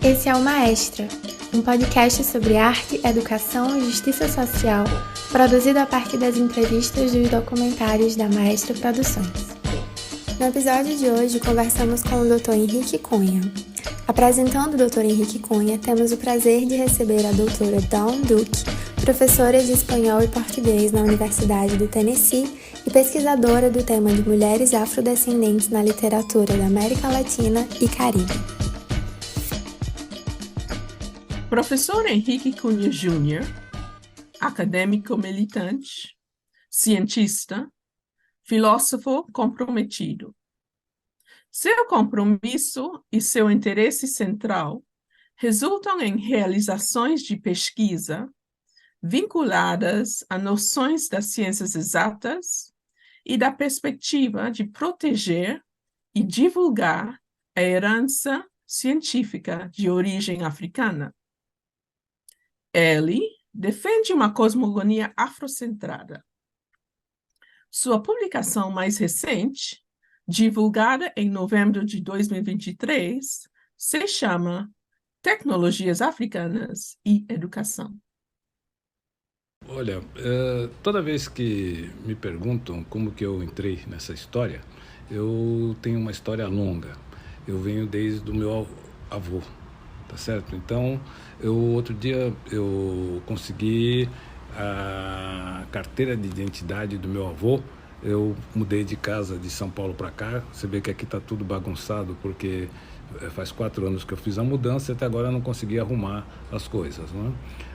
Esse é o Maestra, um podcast sobre arte, educação e justiça social, produzido a partir das entrevistas dos documentários da Maestra Produções. No episódio de hoje, conversamos com o Dr. Henrique Cunha. Apresentando o Dr. Henrique Cunha, temos o prazer de receber a doutora Dawn Duke, professora de espanhol e português na Universidade do Tennessee e pesquisadora do tema de mulheres afrodescendentes na literatura da América Latina e Caribe. Professor Henrique Cunha Júnior, acadêmico militante, cientista, filósofo comprometido. Seu compromisso e seu interesse central resultam em realizações de pesquisa vinculadas a noções das ciências exatas e da perspectiva de proteger e divulgar a herança científica de origem africana. Ele defende uma cosmogonia afrocentrada. Sua publicação mais recente, divulgada em novembro de 2023, se chama Tecnologias Africanas e Educação. Olha, toda vez que me perguntam como que eu entrei nessa história, eu tenho uma história longa. Eu venho desde o meu avô, tá certo? Então, outro dia eu consegui a carteira de identidade do meu avô. Eu mudei de casa de São Paulo para cá. Você vê que aqui está tudo bagunçado porque faz 4 anos que eu fiz a mudança e até agora eu não consegui arrumar as coisas, né?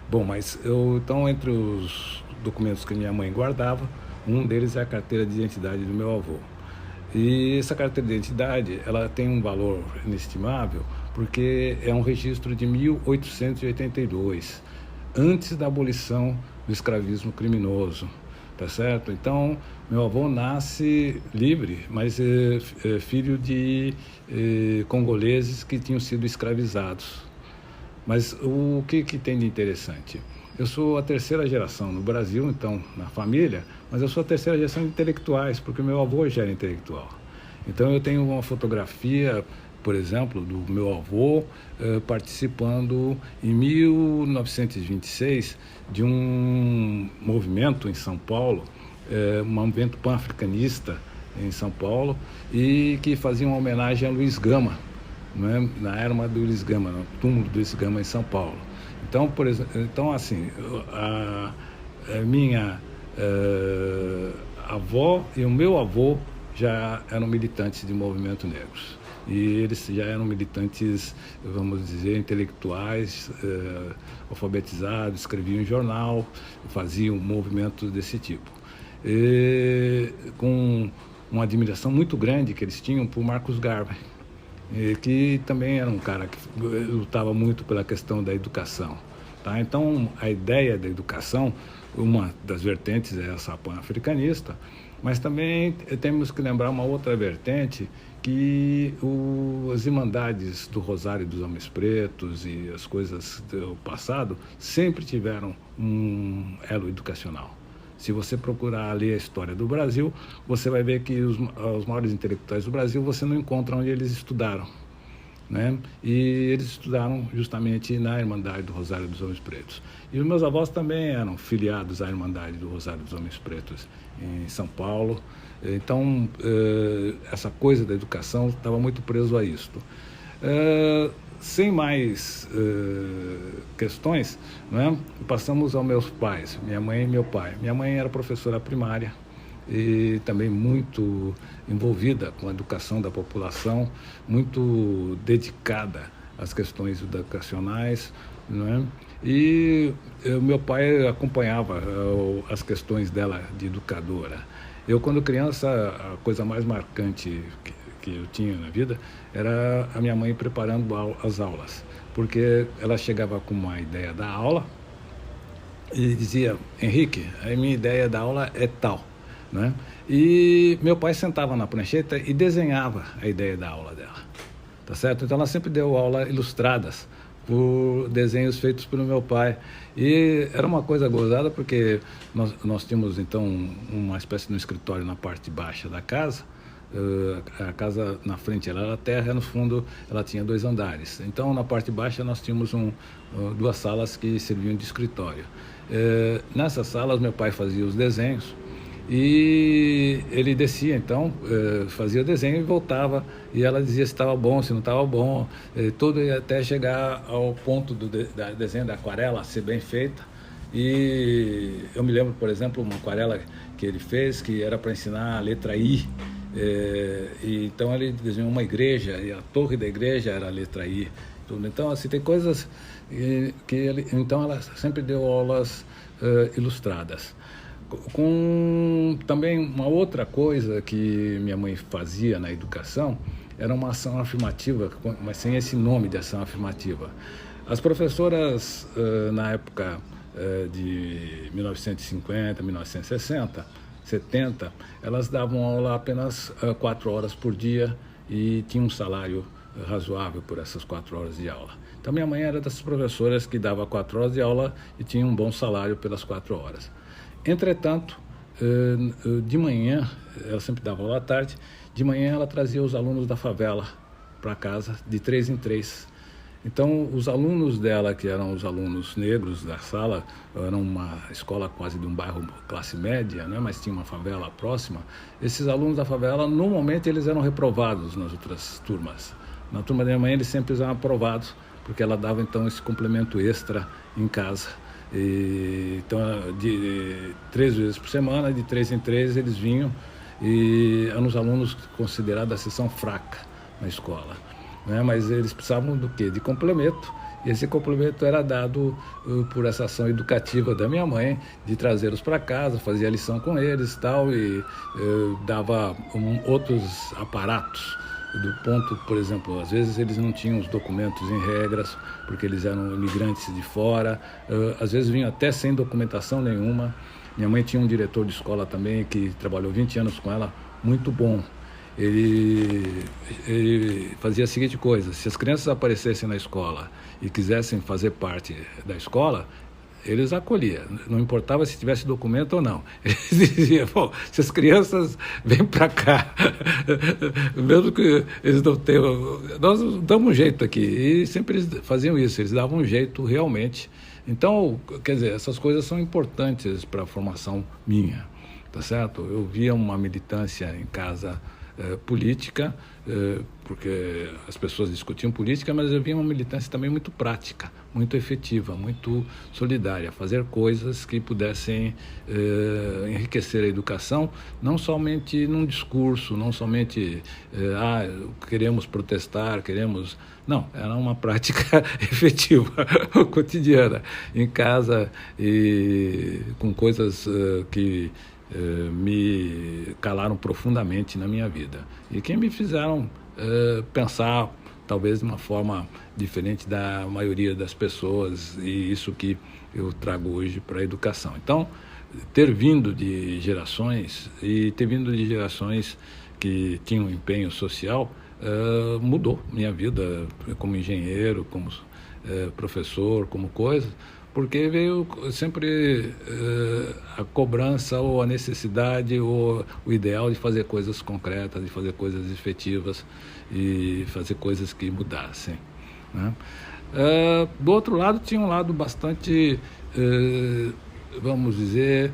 Bom, mas então, entre os documentos que minha mãe guardava, um deles é a carteira de identidade do meu avô. E essa carteira de identidade, ela tem um valor inestimável, porque é um registro de 1882, antes da abolição do escravismo criminoso, tá certo? Então, meu avô nasce livre, mas é filho de congoleses que tinham sido escravizados. Mas o que tem de interessante? Eu sou a terceira geração no Brasil, então, na família, mas eu sou a terceira geração de intelectuais, porque meu avô já era intelectual. Então, eu tenho uma fotografia, por exemplo, do meu avô participando em 1926 de um movimento em São Paulo, um movimento pan-africanista em São Paulo, e que fazia uma homenagem a Luiz Gama, né, na arma do Luiz Gama, no túmulo do Luiz Gama em São Paulo. Então, por exemplo, assim, a minha avó e o meu avô já eram militantes de movimento negros. E eles já eram militantes, vamos dizer, intelectuais, alfabetizados, escreviam em jornal, faziam movimentos desse tipo. E, com uma admiração muito grande que eles tinham por Marcos Garvey, que também era um cara que lutava muito pela questão da educação, tá? Então, a ideia da educação, uma das vertentes é essa pan-africanista, mas também temos que lembrar uma outra vertente, que as irmandades do Rosário dos Homens Pretos e as coisas do passado sempre tiveram um elo educacional. Se você procurar ler a história do Brasil, você vai ver que os maiores intelectuais do Brasil você não encontra onde eles estudaram, né? E eles estudaram justamente na Irmandade do Rosário dos Homens Pretos. E os meus avós também eram filiados à Irmandade do Rosário dos Homens Pretos em São Paulo. Então, essa coisa da educação estava muito preso a isto. Sem mais questões, né, passamos aos meus pais, minha mãe e meu pai. Minha mãe era professora primária e também muito envolvida com a educação da população, muito dedicada às questões educacionais, né? E meu pai acompanhava as questões dela de educadora. Eu, quando criança, a coisa mais marcante que eu tinha na vida era a minha mãe preparando as aulas, porque ela chegava com uma ideia da aula e dizia: Henrique, a minha ideia da aula é tal, né? E meu pai sentava na prancheta e desenhava a ideia da aula dela, tá certo? Então ela sempre deu aula ilustradas por desenhos feitos pelo meu pai, e era uma coisa gozada, porque nós tínhamos então uma espécie de um escritório na parte baixa da casa, A casa na frente ela era terra, no fundo ela tinha 2 andares. Então, na parte baixa nós tínhamos 2 salas que serviam de escritório. Nessas salas meu pai fazia os desenhos e ele descia, então, fazia o desenho e voltava, e ela dizia se estava bom, se não estava bom, tudo até chegar ao ponto do desenho da aquarela ser bem feita. E eu me lembro, por exemplo, uma aquarela que ele fez que era para ensinar a letra I. E então ele desenhou uma igreja e a torre da igreja era a letra I. Tudo. Então, assim, tem coisas que ele... Então, ela sempre deu aulas ilustradas. Com também uma outra coisa que minha mãe fazia na educação era uma ação afirmativa, mas sem esse nome de ação afirmativa. As professoras, na época de 1950, 1960, 70, elas davam aula apenas 4 horas por dia e tinham um salário razoável por essas 4 horas de aula. Então, minha mãe era dessas professoras que dava 4 horas de aula e tinha um bom salário pelas 4 horas. Entretanto, de manhã, ela sempre dava aula à tarde, de manhã ela trazia os alunos da favela para casa, de 3 em 3. Então, os alunos dela, que eram os alunos negros da sala, era uma escola quase de um bairro classe média, né, mas tinha uma favela próxima. Esses alunos da favela, normalmente, eles eram reprovados nas outras turmas. Na turma da minha mãe, eles sempre eram aprovados, porque ela dava, então, esse complemento extra em casa. Então, de 3 vezes por semana, de 3 em 3, eles vinham, e eram os alunos considerados a seção fraca na escola. Né? Mas eles precisavam do quê? De complemento, e esse complemento era dado por essa ação educativa da minha mãe, de trazê-los para casa, fazia lição com eles tal, e dava outros aparatos, do ponto, por exemplo, às vezes eles não tinham os documentos em regras, porque eles eram imigrantes de fora, às vezes vinham até sem documentação nenhuma. Minha mãe tinha um diretor de escola também, que trabalhou 20 anos com ela, muito bom. Ele fazia a seguinte coisa: se as crianças aparecessem na escola e quisessem fazer parte da escola, eles acolhiam, não importava se tivesse documento ou não. Eles diziam, bom, se as crianças vêm para cá, mesmo que eles não tenham, nós damos um jeito aqui. E sempre eles faziam isso, eles davam um jeito realmente. Então, quer dizer, essas coisas são importantes para a formação minha, tá certo? Eu via uma militância em casa política, porque as pessoas discutiam política, mas eu via uma militância também muito prática, muito efetiva, muito solidária, fazer coisas que pudessem enriquecer a educação, não somente num discurso, não somente queremos protestar, queremos... Não, era uma prática efetiva, cotidiana, em casa, e com coisas que me calaram profundamente na minha vida e que me fizeram pensar talvez de uma forma diferente da maioria das pessoas, e isso que eu trago hoje para a educação. Então, ter vindo de gerações que tinham empenho social mudou minha vida como engenheiro, como professor, como coisa, porque veio sempre a cobrança ou a necessidade ou o ideal de fazer coisas concretas, de fazer coisas efetivas e fazer coisas que mudassem, né? Do outro lado, tinha um lado bastante, vamos dizer,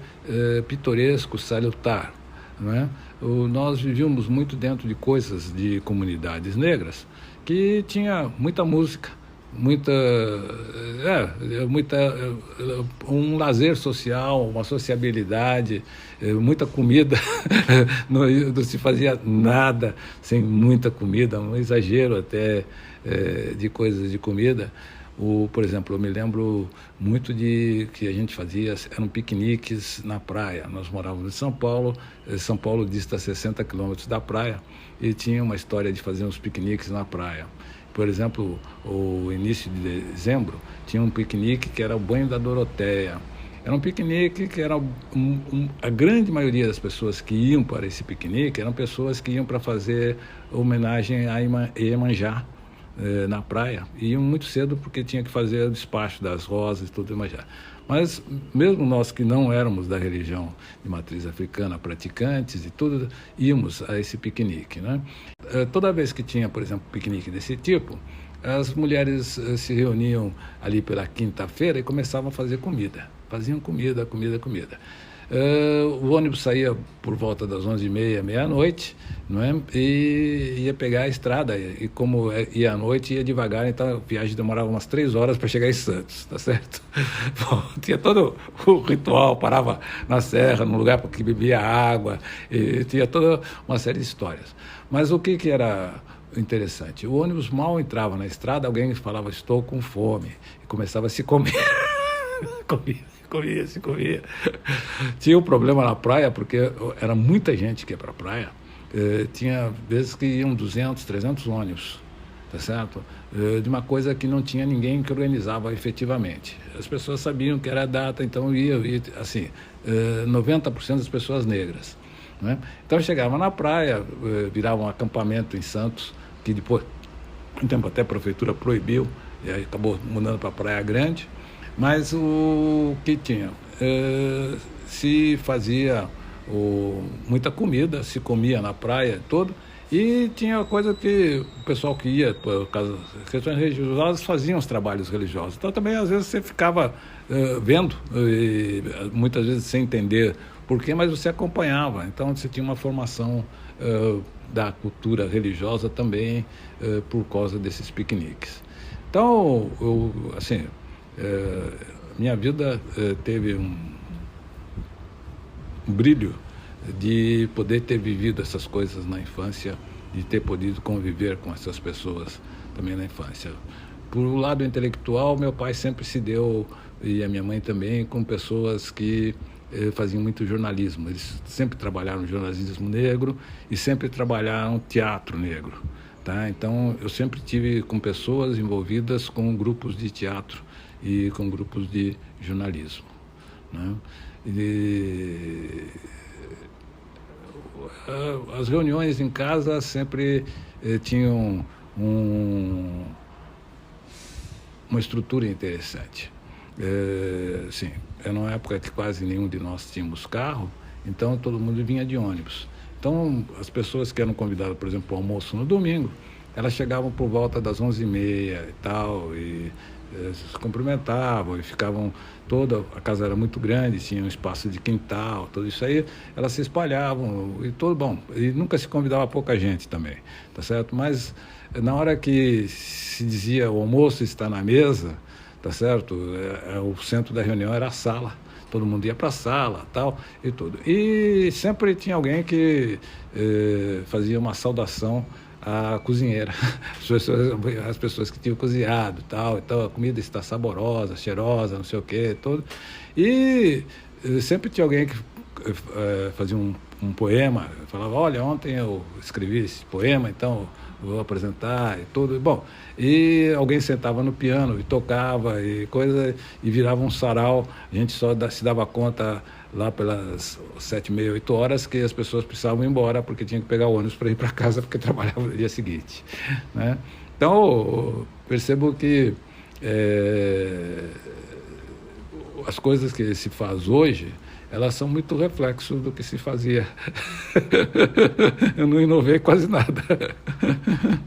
pitoresco, salutar, né? Nós vivíamos muito dentro de coisas de comunidades negras que tinha muita música, um lazer social, uma sociabilidade, muita comida. Não se fazia nada sem muita comida, um exagero até de coisas de comida. Por exemplo, eu me lembro muito de que a gente fazia, eram piqueniques na praia. Nós morávamos em São Paulo dista 60 quilômetros da praia, e tinha uma história de fazer uns piqueniques na praia. Por exemplo, o início de dezembro tinha um piquenique que era o Banho da Doroteia. Era um piquenique que era a grande maioria das pessoas que iam para esse piquenique eram pessoas que iam para fazer homenagem a Iemanjá, na praia, e iam muito cedo porque tinha que fazer o despacho das rosas e tudo mais. Mas mesmo nós que não éramos da religião de matriz africana, praticantes e tudo, íamos a esse piquenique, né? Toda vez que tinha, por exemplo, piquenique desse tipo, as mulheres se reuniam ali pela quinta-feira e começavam a fazer comida. Faziam comida. O ônibus saía por volta das 11h30, meia-noite, não é? E ia pegar a estrada, e como ia à noite, ia devagar, então a viagem demorava umas 3 horas para chegar em Santos, tá certo? Bom, tinha todo o ritual, parava na serra, num lugar que bebia água, e tinha toda uma série de histórias. Mas o que era interessante? O ônibus mal entrava na estrada, alguém falava, estou com fome, e começava a se comer. Comia. Tinha um problema na praia, porque era muita gente que ia para a praia. Tinha vezes que iam 200, 300 ônibus, tá certo? De uma coisa que não tinha ninguém que organizava efetivamente. As pessoas sabiam que era a data, então ia assim, 90% das pessoas negras, né? Então chegava na praia, virava um acampamento em Santos, que depois, um tempo até a prefeitura proibiu, e aí acabou mudando para a Praia Grande. Mas o que tinha? Se fazia muita comida, se comia na praia toda, e tinha coisa que o pessoal que ia, por causa das questões religiosas, faziam os trabalhos religiosos. Então também às vezes você ficava vendo, e, muitas vezes sem entender por quê, mas você acompanhava. Então você tinha uma formação da cultura religiosa também por causa desses piqueniques. Então, minha vida teve um brilho de poder ter vivido essas coisas na infância, de ter podido conviver com essas pessoas também na infância. Por um lado intelectual, meu pai sempre se deu, e a minha mãe também, com pessoas que faziam muito jornalismo. Eles sempre trabalharam jornalismo negro e sempre trabalharam teatro negro. Tá? Então, eu sempre tive com pessoas envolvidas com grupos de teatro e com grupos de jornalismo, né? As reuniões em casa sempre tinham uma estrutura interessante. Sim, era uma época que quase nenhum de nós tínhamos carro, então todo mundo vinha de ônibus. Então, as pessoas que eram convidadas, por exemplo, para o almoço no domingo, elas chegavam por volta das 11h30 e tal, e se cumprimentavam e ficavam a casa era muito grande, tinha um espaço de quintal, tudo isso aí, elas se espalhavam e e nunca se convidava pouca gente também, tá certo? Mas na hora que se dizia o almoço está na mesa, tá certo? O centro da reunião era a sala, todo mundo ia para a sala, tal e tudo. E sempre tinha alguém que fazia uma saudação a cozinheira, as pessoas que tinham cozinhado, tal, então a comida está saborosa, cheirosa, não sei o quê, tudo. E sempre tinha alguém que fazia um poema, falava, olha, ontem eu escrevi esse poema, então vou apresentar e tudo. Bom, e alguém sentava no piano e tocava e coisa, e virava um sarau. A gente só se dava conta lá pelas 7h30, 8h, que as pessoas precisavam ir embora porque tinham que pegar o ônibus para ir para casa porque trabalhavam no dia seguinte, né? Então, percebo que as coisas que se faz hoje, elas são muito reflexo do que se fazia. Eu não inovei quase nada,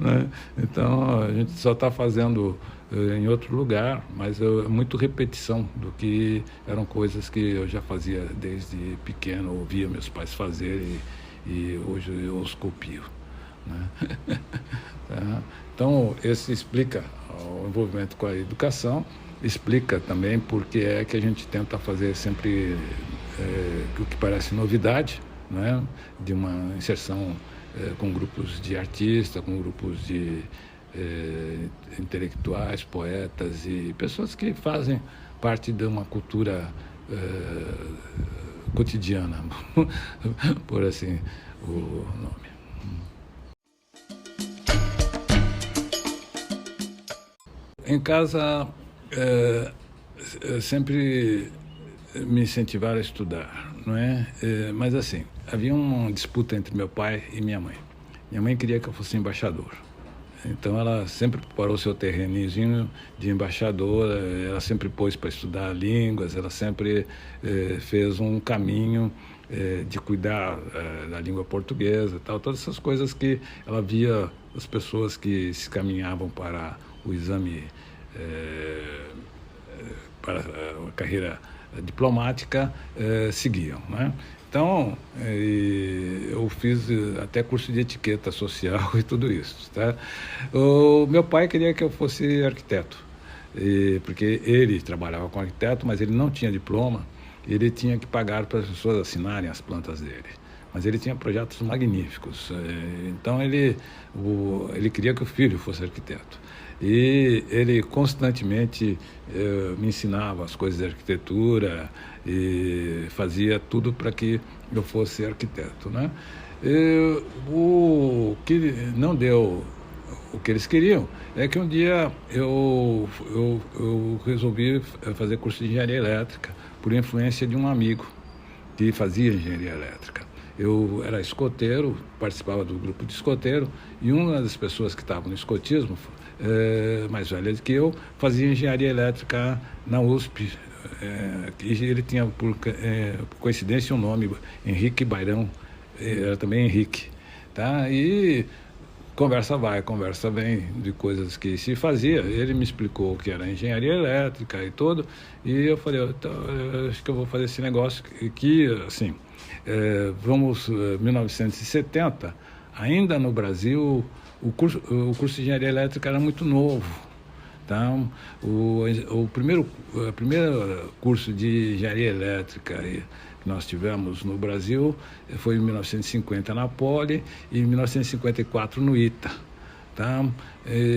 né? Então, a gente só está fazendo em outro lugar, mas é muito repetição do que eram coisas que eu já fazia desde pequeno, ouvia meus pais fazerem e hoje eu os copio, né? Tá? Então, esse explica o envolvimento com a educação, explica também porque é que a gente tenta fazer sempre o que parece novidade, né? De uma inserção com grupos de artistas, com grupos de intelectuais, poetas e pessoas que fazem parte de uma cultura cotidiana, por assim o nome. Em casa, sempre me incentivaram a estudar, não é? Mas assim, havia uma disputa entre meu pai e minha mãe. Minha mãe queria que eu fosse embaixador. Então ela sempre preparou seu terrenozinho de embaixadora, ela sempre pôs para estudar línguas, ela sempre fez um caminho de cuidar da língua portuguesa e tal, todas essas coisas que ela via as pessoas que se caminhavam para o exame para a carreira diplomática seguiam, né? Então, eu fiz até curso de etiqueta social e tudo isso, tá? O meu pai queria que eu fosse arquiteto, porque ele trabalhava com arquiteto, mas ele não tinha diploma, ele tinha que pagar para as pessoas assinarem as plantas dele. Mas ele tinha projetos magníficos, então ele queria que o filho fosse arquiteto. E ele constantemente me ensinava as coisas de arquitetura e fazia tudo para que eu fosse arquiteto, né? O que não deu o que eles queriam é que um dia eu resolvi fazer curso de engenharia elétrica por influência de um amigo que fazia engenharia elétrica. Eu era escoteiro, participava do grupo de escoteiro, e uma das pessoas que estavam no escotismo, mais velha do que eu, fazia engenharia elétrica na USP. E ele tinha, por coincidência, um nome, Henrique Bairão, era também Henrique. Tá? E conversa vai, conversa vem de coisas que se fazia. Ele me explicou o que era engenharia elétrica e tudo, e eu falei, então, acho que eu vou fazer esse negócio que, assim, vamos, 1970, ainda no Brasil, o curso de engenharia elétrica era muito novo. Então, o primeiro curso de engenharia elétrica que nós tivemos no Brasil foi em 1950 na Poli e em 1954 no ITA. Tá?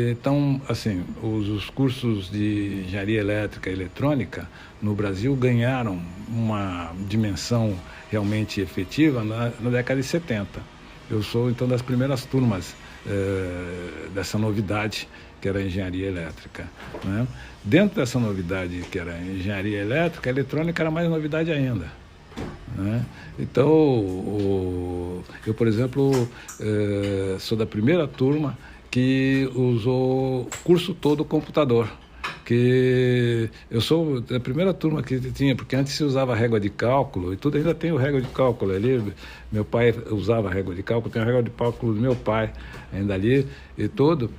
Então, assim, os cursos de engenharia elétrica e eletrônica no Brasil ganharam uma dimensão realmente efetiva na década de 70. Eu sou, então, das primeiras turmas dessa novidade que era a engenharia elétrica, né? Dentro dessa novidade que era a engenharia elétrica, a eletrônica era mais novidade ainda, né? Então, eu, por exemplo, sou da primeira turma que usou o curso todo computador, que eu sou da primeira turma que tinha, porque antes se usava régua de cálculo e tudo, ainda tem o régua de cálculo ali, meu pai usava régua de cálculo, tem a régua de cálculo do meu pai ainda ali e tudo.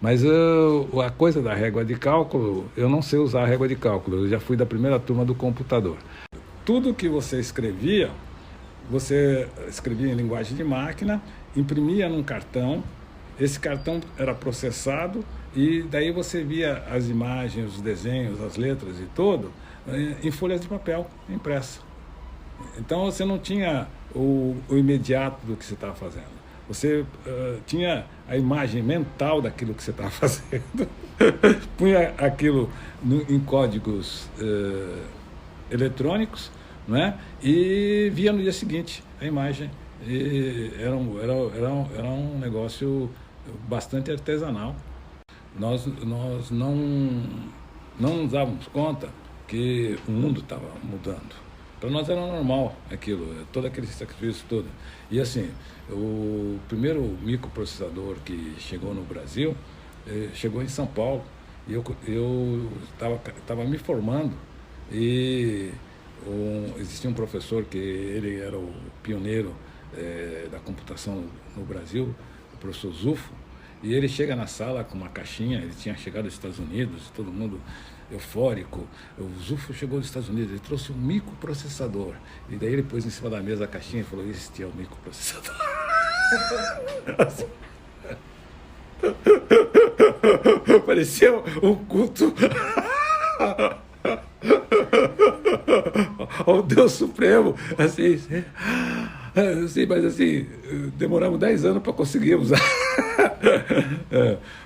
Mas a coisa da régua de cálculo, eu não sei usar a régua de cálculo, eu já fui da primeira turma do computador. Tudo que você escrevia em linguagem de máquina, imprimia num cartão, esse cartão era processado e daí você via as imagens, os desenhos, as letras e tudo em folhas de papel impressa. Então você não tinha o imediato do que você estava fazendo. Você tinha a imagem mental daquilo que você estava fazendo, punha aquilo em códigos eletrônicos, né? E via no dia seguinte a imagem. E era um negócio bastante artesanal. Nós não nos dávamos conta que o mundo estava mudando. Para nós era normal aquilo, todo aquele sacrifício todo. E assim, o primeiro microprocessador que chegou no Brasil, chegou em São Paulo. E eu estava me formando e existia um professor que ele era o pioneiro da computação no Brasil, o professor Zufo, e ele chega na sala com uma caixinha, ele tinha chegado dos Estados Unidos, todo mundo eufórico. O Zufo chegou dos Estados Unidos, ele trouxe um microprocessador. E daí ele pôs em cima da mesa a caixinha e falou, este é o microprocessador. Parecia um culto ao Deus Supremo, assim, mas assim, demoramos 10 anos para conseguir usar.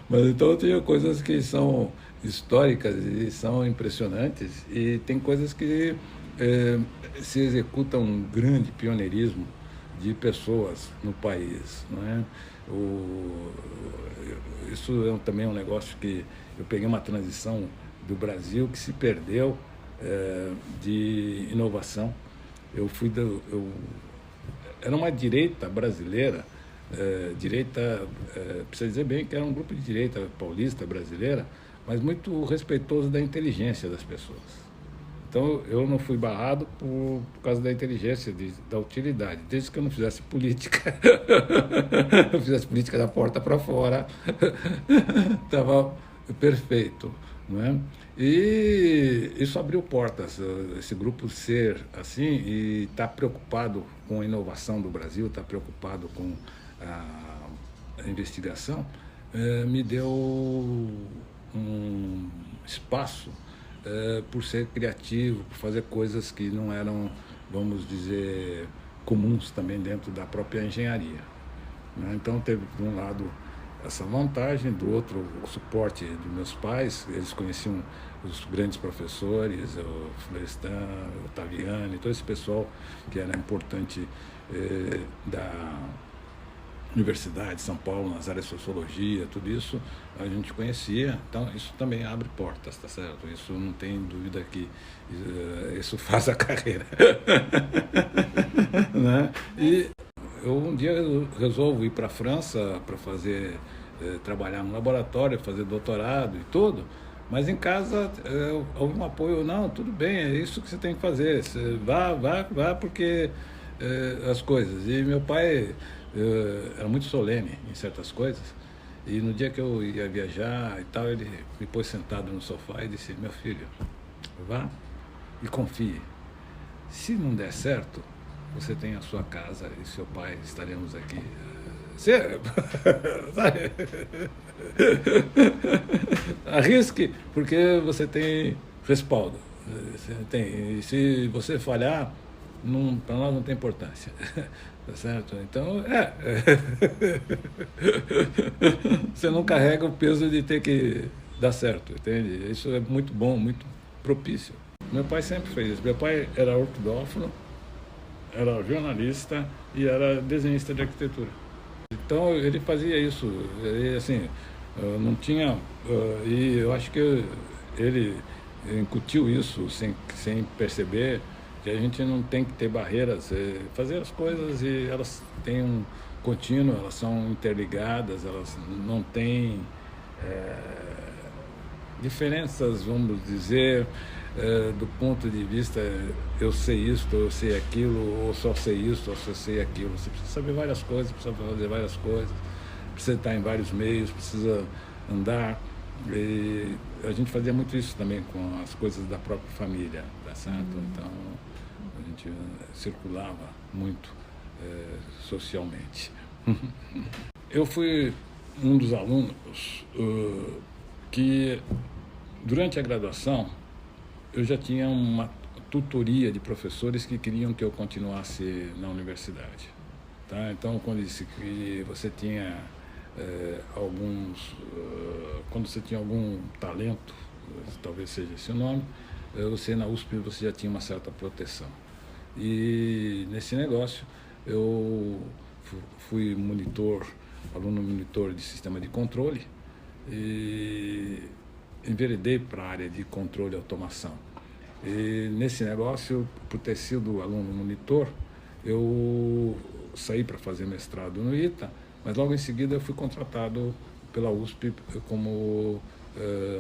Mas então tinha coisas que são históricas e são impressionantes, e tem coisas que se executam um grande pioneirismo de pessoas no país, não é? Isso também é um negócio que eu peguei uma transição do Brasil que se perdeu de inovação. Era uma direita brasileira direita, precisa dizer bem que era um grupo de direita paulista, brasileira, mas muito respeitoso da inteligência das pessoas. Então, eu não fui barrado por causa da inteligência, da utilidade. Desde que eu não fizesse política, eu fizesse política da porta para fora, estava perfeito. Não é? E isso abriu portas, esse grupo ser assim e estar preocupado com a inovação do Brasil, estar preocupado com a investigação, me deu um espaço por ser criativo, por fazer coisas que não eram, vamos dizer, comuns também dentro da própria engenharia. Né? Então teve, de um lado, essa vantagem, do outro, o suporte dos meus pais. Eles conheciam os grandes professores, o Florestan, o Ottaviani, todo esse pessoal que era importante da Universidade de São Paulo, nas áreas de sociologia, tudo isso a gente conhecia. Então isso também abre portas, tá certo? Isso não tem dúvida que isso faz a carreira. Né? E eu um dia resolvo ir para a França para fazer trabalhar no laboratório, fazer doutorado e tudo, mas em casa houve um apoio. Não, tudo bem, é isso que você tem que fazer, você vá, porque as coisas. E meu pai era muito solene em certas coisas, e no dia que eu ia viajar e tal, ele me pôs sentado no sofá e disse: meu filho, vá e confie, se não der certo, você tem a sua casa e seu pai, estaremos aqui. Arrisque, porque você tem respaldo. Você tem, e se você falhar, para nós não tem importância. Tá certo? Então, você não carrega o peso de ter que dar certo, entende? Isso é muito bom, muito propício. Meu pai sempre fez isso. Meu pai era ortodófono, era jornalista e era desenhista de arquitetura. Então ele fazia isso, e, assim, não tinha, e eu acho que ele incutiu isso sem perceber, que a gente não tem que ter barreiras, fazer as coisas, e elas têm um contínuo, elas são interligadas, elas não têm diferenças, vamos dizer, do ponto de vista eu sei isso, eu sei aquilo, ou só sei isso, ou só sei aquilo. Você precisa saber várias coisas, precisa fazer várias coisas, precisa estar em vários meios, precisa andar. E a gente fazia muito isso também com as coisas da própria família, tá certo? Então a gente circulava muito socialmente. Eu fui um dos alunos que, durante a graduação, eu já tinha uma tutoria de professores que queriam que eu continuasse na universidade. Tá? Então, quando disse que você tinha quando você tinha algum talento, talvez seja esse o nome, você na USP você já tinha uma certa proteção. E nesse negócio eu fui aluno monitor de sistema de controle, e enveredei para a área de controle e automação. E nesse negócio, por ter sido aluno monitor, eu saí para fazer mestrado no ITA, mas logo em seguida eu fui contratado pela USP como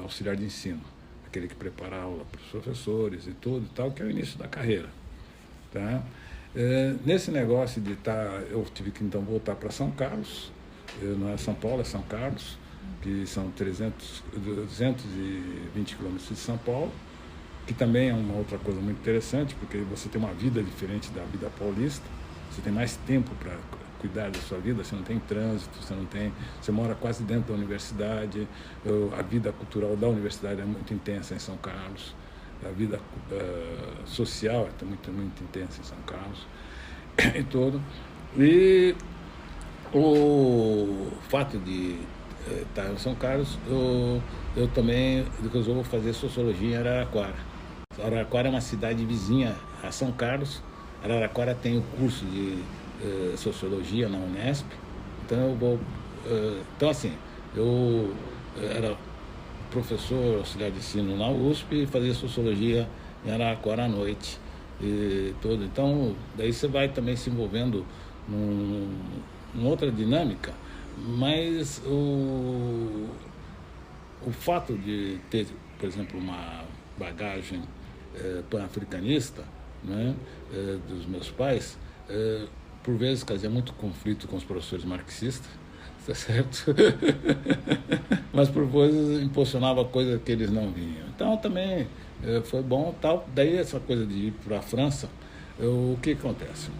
auxiliar de ensino, aquele que prepara a aula para os professores e tudo e tal, que é o início da carreira. Tá? Nesse negócio de eu tive que então voltar para São Carlos, não é São Paulo, é São Carlos, que são 220 quilômetros de São Paulo, que também é uma outra coisa muito interessante, porque você tem uma vida diferente da vida paulista, você tem mais tempo para cuidar da sua vida, você não tem trânsito, você mora quase dentro da universidade, a vida cultural da universidade é muito intensa em São Carlos, a vida social é muito, muito intensa em São Carlos, e tudo. E o fato de estar em São Carlos, eu também resolvo fazer sociologia em Araraquara. Araraquara é uma cidade vizinha a São Carlos. Araraquara tem o curso de sociologia na Unesp. Então então assim, eu era professor auxiliar de ensino na USP e fazia sociologia em Araraquara à noite e tudo. Então daí você vai também se envolvendo uma outra dinâmica, mas o fato de ter, por exemplo, uma bagagem pan-africanista, né, dos meus pais, por vezes fazia muito conflito com os professores marxistas, tá certo? Mas por vezes impulsionava coisas que eles não vinham. Então também foi bom, tal. Daí essa coisa de ir para a França, o que acontece?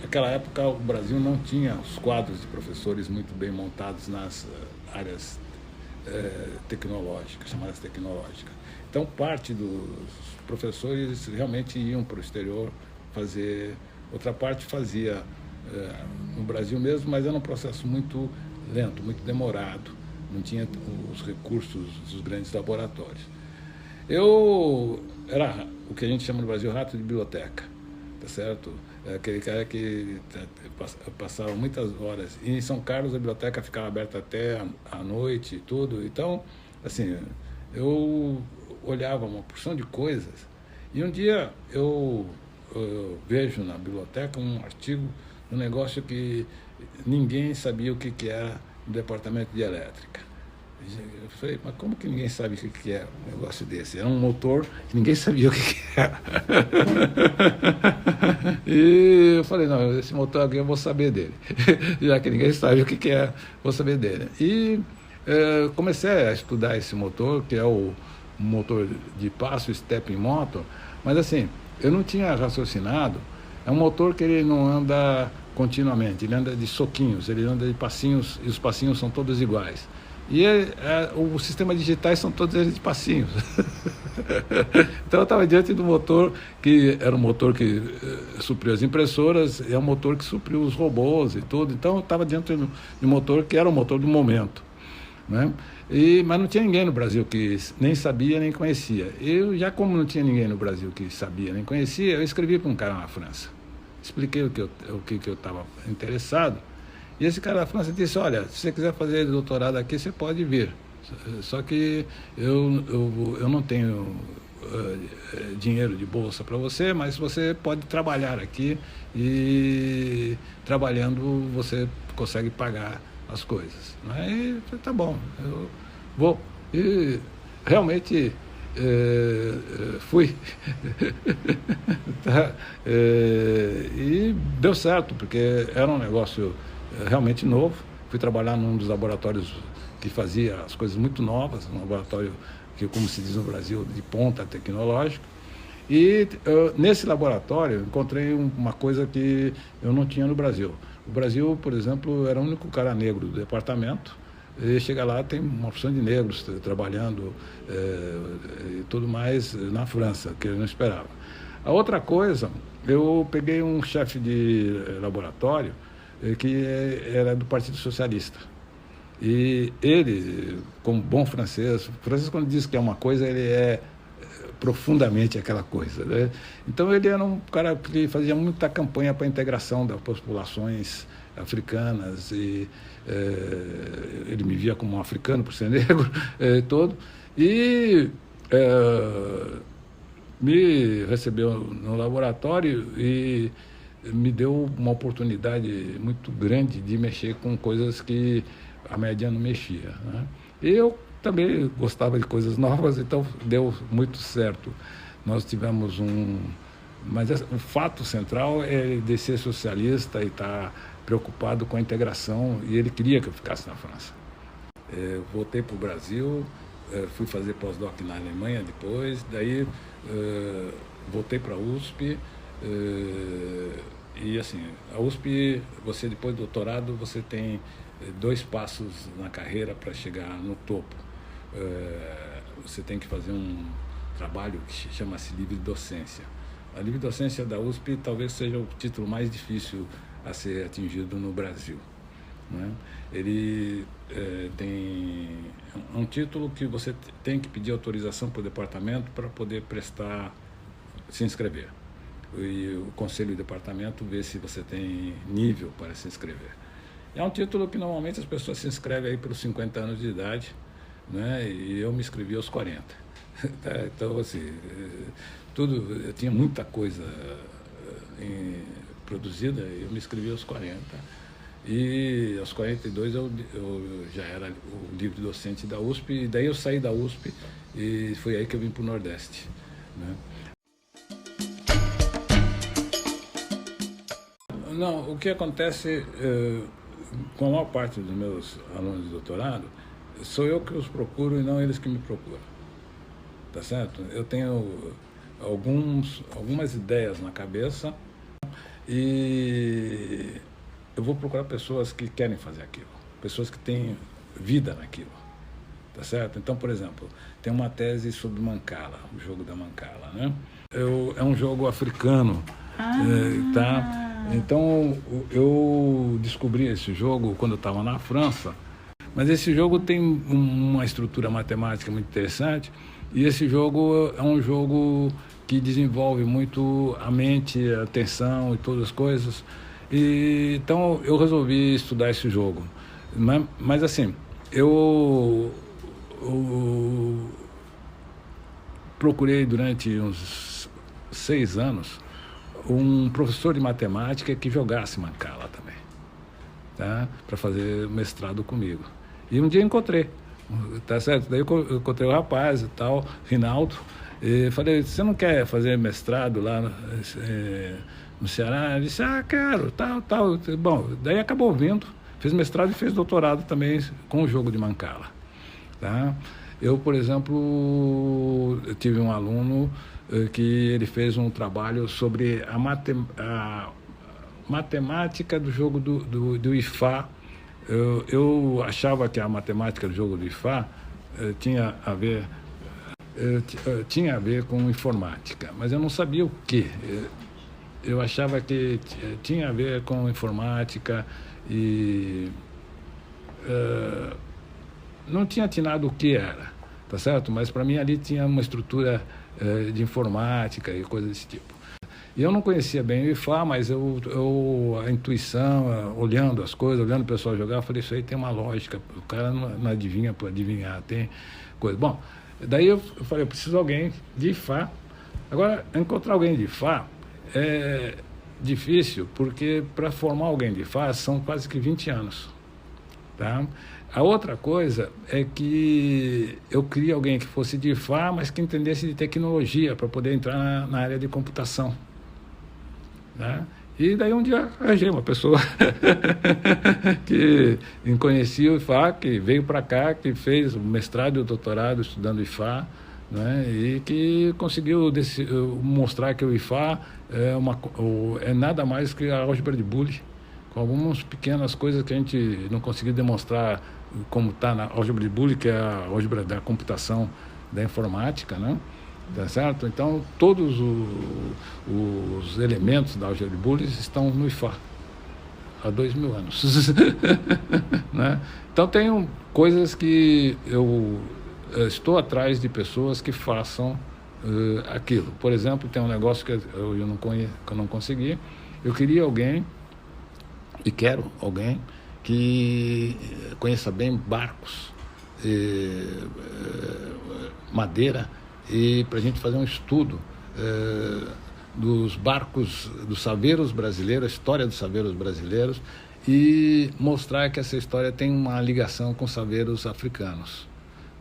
Naquela época o Brasil não tinha os quadros de professores muito bem montados nas áreas tecnológicas, chamadas tecnológicas. Então parte dos professores realmente iam para o exterior fazer, outra parte fazia no Brasil mesmo, mas era um processo muito lento, muito demorado, não tinha os recursos dos grandes laboratórios. Eu era o que a gente chama no Brasil rato de biblioteca, tá certo? Aquele cara que passava muitas horas. E em São Carlos a biblioteca ficava aberta até a noite e tudo. Então, assim, eu olhava uma porção de coisas e um dia eu vejo na biblioteca um artigo, um negócio que ninguém sabia o que era no departamento de elétrica. Eu falei, mas como que ninguém sabe o que é um negócio desse? Era um motor que ninguém sabia o que era. E eu falei, não, esse motor aqui eu vou saber dele. Já que ninguém sabe o que é, vou saber dele. E comecei a estudar esse motor, que é o motor de passo, stepping motor, mas assim, eu não tinha raciocinado. É um motor que ele não anda continuamente, ele anda de soquinhos, ele anda de passinhos, e os passinhos são todos iguais. E os sistemas digitais são todos eles de passinhos. Então eu estava diante do motor, que era um motor que supriu as impressoras, é um motor que supriu os robôs e tudo. Então eu estava diante de um motor que era o motor do momento, né? Mas não tinha ninguém no Brasil que nem sabia nem conhecia. Eu, já como não tinha ninguém no Brasil que sabia nem conhecia, eu escrevi para um cara na França. Expliquei o que eu estava interessado. E esse cara da França disse, olha, se você quiser fazer doutorado aqui, você pode vir. Só que eu não tenho dinheiro de bolsa para você, mas você pode trabalhar aqui e trabalhando você consegue pagar as coisas. Aí eu falei, tá bom, eu vou. E realmente fui. Tá? E deu certo, porque era um negócio realmente novo. Fui trabalhar num dos laboratórios que fazia as coisas muito novas, um laboratório que, como se diz no Brasil, de ponta tecnológica. E nesse laboratório encontrei uma coisa que eu não tinha no Brasil. O Brasil, por exemplo, era o único cara negro do departamento. E chega lá, tem uma opção de negros trabalhando e tudo mais na França, que eu não esperava. A outra coisa, eu peguei um chefe de laboratório que era do Partido Socialista. E ele, como bom francês, quando diz que é uma coisa, ele é profundamente aquela coisa, né? Então ele era um cara que fazia muita campanha para a integração das populações africanas e ele me via como um africano por ser negro todo, e me recebeu no laboratório e me deu uma oportunidade muito grande de mexer com coisas que a média não mexia, né? E eu também gostava de coisas novas, então deu muito certo. Nós tivemos mas o fato central é de ser socialista e estar preocupado com a integração, e ele queria que eu ficasse na França. Voltei para o Brasil, fui fazer pós-doc na Alemanha depois, daí voltei para a USP, e assim, a USP, você depois do doutorado, você tem 2 passos na carreira para chegar no topo. Você tem que fazer um trabalho que chama-se livre docência. A livre docência da USP talvez seja o título mais difícil a ser atingido no Brasil, né? Ele tem um título que você tem que pedir autorização para o departamento para poder se inscrever. E o conselho do departamento vê se você tem nível para se inscrever. É um título que normalmente as pessoas se inscrevem aí pelos 50 anos de idade, né? E eu me inscrevi aos 40. Então, assim, eu tinha muita coisa produzida, eu me inscrevi aos 40. E aos 42 eu já era o livre docente da USP, e daí eu saí da USP e foi aí que eu vim para o Nordeste, né? Não, o que acontece com a maior parte dos meus alunos de doutorado, sou eu que os procuro e não eles que me procuram, tá certo? Eu tenho algumas ideias na cabeça e eu vou procurar pessoas que querem fazer aquilo, pessoas que têm vida naquilo, tá certo? Então, por exemplo, tem uma tese sobre Mancala, o jogo da Mancala, né? É um jogo africano, tá? Então, eu descobri esse jogo quando eu estava na França, mas esse jogo tem uma estrutura matemática muito interessante, e esse jogo é um jogo que desenvolve muito a mente, a atenção e todas as coisas. Então, eu resolvi estudar esse jogo. Mas assim, eu procurei durante uns 6 anos um professor de matemática que jogasse Mancala também, tá? Para fazer mestrado comigo. E um dia encontrei, tá certo? Daí eu encontrei o rapaz e tal, Rinaldo, e falei, você não quer fazer mestrado lá no Ceará? Ele disse, quero, tal. Bom, daí acabou vindo, fez mestrado e fez doutorado também com o jogo de Mancala, tá? Eu, por exemplo, tive um aluno que ele fez um trabalho sobre a matemática do jogo do IFA. Eu achava que a matemática do jogo do IFA tinha a ver com informática, mas eu não sabia o quê. Eu achava que tinha a ver com informática e não tinha atinado o que era, tá certo? Mas para mim ali tinha uma estrutura de informática e coisas desse tipo. E eu não conhecia bem o IFA, mas a intuição, olhando as coisas, olhando o pessoal jogar, eu falei, isso aí tem uma lógica, o cara não adivinha por adivinhar, tem coisa. Bom, daí eu falei, eu preciso de alguém de IFA. Agora, encontrar alguém de IFA é difícil, porque para formar alguém de IFA são quase que 20 anos, tá? A outra coisa é que eu queria alguém que fosse de IFA, mas que entendesse de tecnologia, para poder entrar na área de computação, né? E daí um dia arranjei uma pessoa que conhecia o IFA, que veio para cá, que fez o mestrado e o doutorado estudando IFA, né? E que conseguiu mostrar que o IFA é nada mais que a álgebra de Boole, com algumas pequenas coisas que a gente não conseguiu demonstrar como está na álgebra de Boole, que é a álgebra da computação da informática, né? Tá certo? Então, todos os elementos da álgebra de Boole estão no IFA há 2000 anos. Né? Então, tem coisas que eu estou atrás de pessoas que façam aquilo. Por exemplo, tem um negócio que eu não consegui. Eu queria alguém, e quero alguém, que conheça bem barcos, madeira, e para a gente fazer um estudo dos barcos, dos saveiros brasileiros, a história dos saveiros brasileiros, e mostrar que essa história tem uma ligação com saveiros africanos,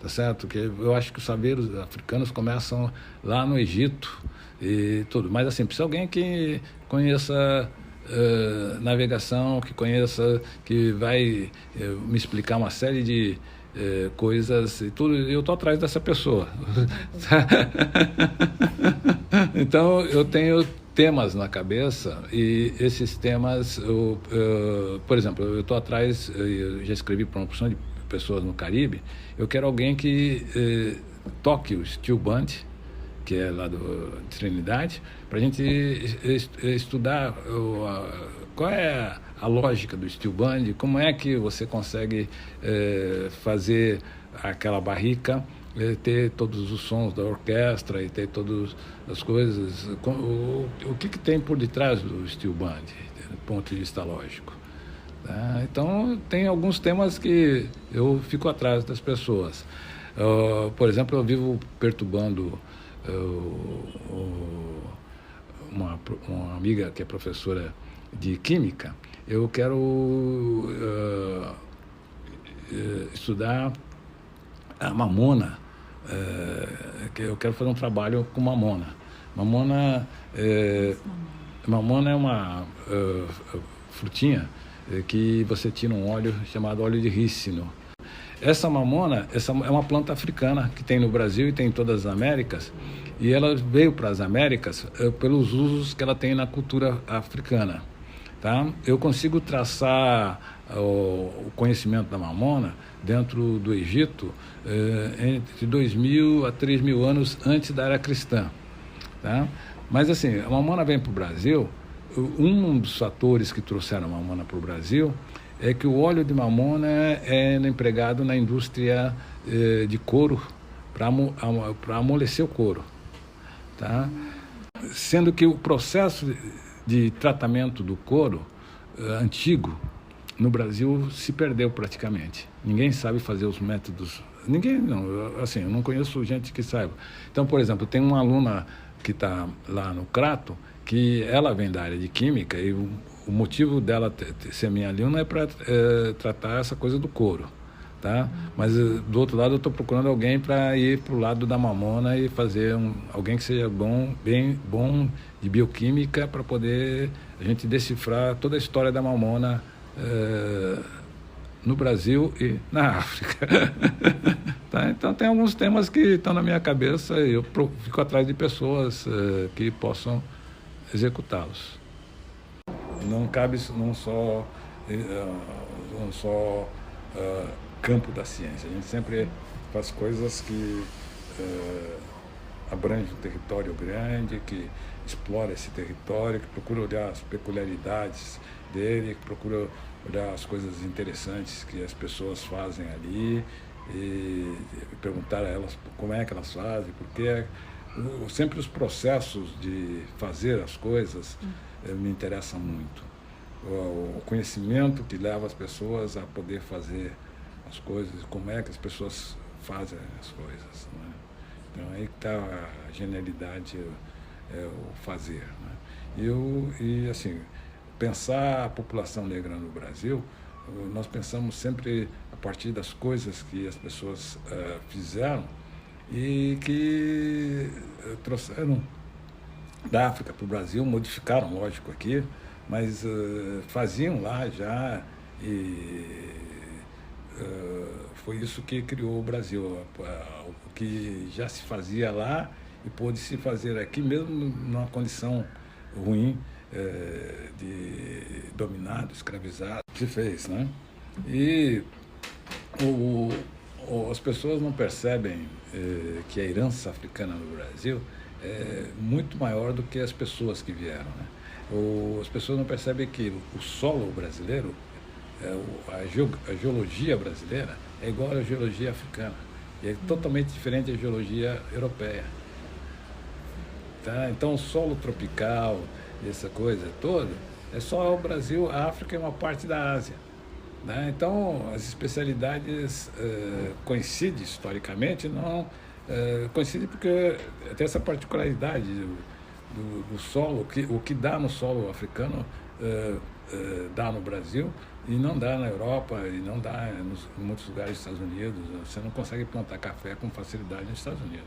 tá certo? Que eu acho que os saveiros africanos começam lá no Egito e tudo, mas assim, precisa alguém que conheça navegação, que conheça, que vai me explicar uma série de coisas e tudo. Eu estou atrás dessa pessoa. Então, eu tenho temas na cabeça e esses temas, por exemplo, eu estou atrás, eu já escrevi para uma porção de pessoas no Caribe, eu quero alguém que toque o steel band, que é lá de Trinidade, para a gente estudar qual é a lógica do steel band, como é que você consegue fazer aquela barrica, ter todos os sons da orquestra e ter todas as coisas, o que tem por detrás do steel band, do ponto de vista lógico. Tá? Então, tem alguns temas que eu fico atrás das pessoas. Por exemplo, eu vivo perturbando uma amiga que é professora de química, eu quero estudar a mamona, que eu quero fazer um trabalho com mamona. Mamona é uma frutinha que você tira um óleo chamado óleo de rícino. Essa mamona é uma planta africana que tem no Brasil e tem em todas as Américas, e ela veio para as Américas pelos usos que ela tem na cultura africana. Tá? Eu consigo traçar o conhecimento da mamona dentro do Egito entre 2.000 a 3.000 anos antes da era cristã. Tá? Mas assim, a mamona vem para o Brasil, um dos fatores que trouxeram a mamona para o Brasil é que o óleo de mamona é empregado na indústria de couro para amolecer o couro. Tá? Sendo que o processo de tratamento do couro antigo no Brasil se perdeu praticamente. Ninguém sabe fazer os métodos. Ninguém, não. Assim, eu não conheço gente que saiba. Então, por exemplo, tem uma aluna que está lá no Crato, que ela vem da área de química e o motivo dela ser minha aluna é para tratar essa coisa do couro. Tá? Mas do outro lado eu estou procurando alguém para ir para o lado da mamona e fazer alguém que seja bem bom de bioquímica para poder a gente decifrar toda a história da mamona no Brasil e na África. Tá? Então tem alguns temas que estão na minha cabeça e eu fico atrás de pessoas que possam executá-los. Não cabe num só campo da ciência. A gente sempre faz coisas que abrangem um território grande, que explora esse território, que procura olhar as peculiaridades dele, que procura olhar as coisas interessantes que as pessoas fazem ali e perguntar a elas como é que elas fazem, porque sempre os processos de fazer as coisas me interessam muito. O conhecimento que leva as pessoas a poder fazer as coisas, como é que as pessoas fazem as coisas. Né? Então aí que está a genialidade, o fazer. Né? E assim, pensar a população negra no Brasil, nós pensamos sempre a partir das coisas que as pessoas fizeram e que trouxeram da África para o Brasil, modificaram, lógico, aqui, mas faziam lá já e foi isso que criou o Brasil, o que já se fazia lá e pôde se fazer aqui, mesmo numa condição ruim de dominado, escravizado, se fez, né? E as pessoas não percebem que a herança africana no Brasil é muito maior do que as pessoas que vieram, né? As pessoas não percebem que o solo brasileiro, a geologia brasileira é igual à geologia africana, e é totalmente diferente da geologia europeia. Tá? Então o solo tropical, essa coisa toda, é só o Brasil, a África é uma parte da Ásia. Né? Então as especialidades coincidem historicamente, não coincidem porque tem essa particularidade do solo, o que dá no solo africano dá no Brasil e não dá na Europa e não dá em muitos lugares dos Estados Unidos. Você não consegue plantar café com facilidade nos Estados Unidos.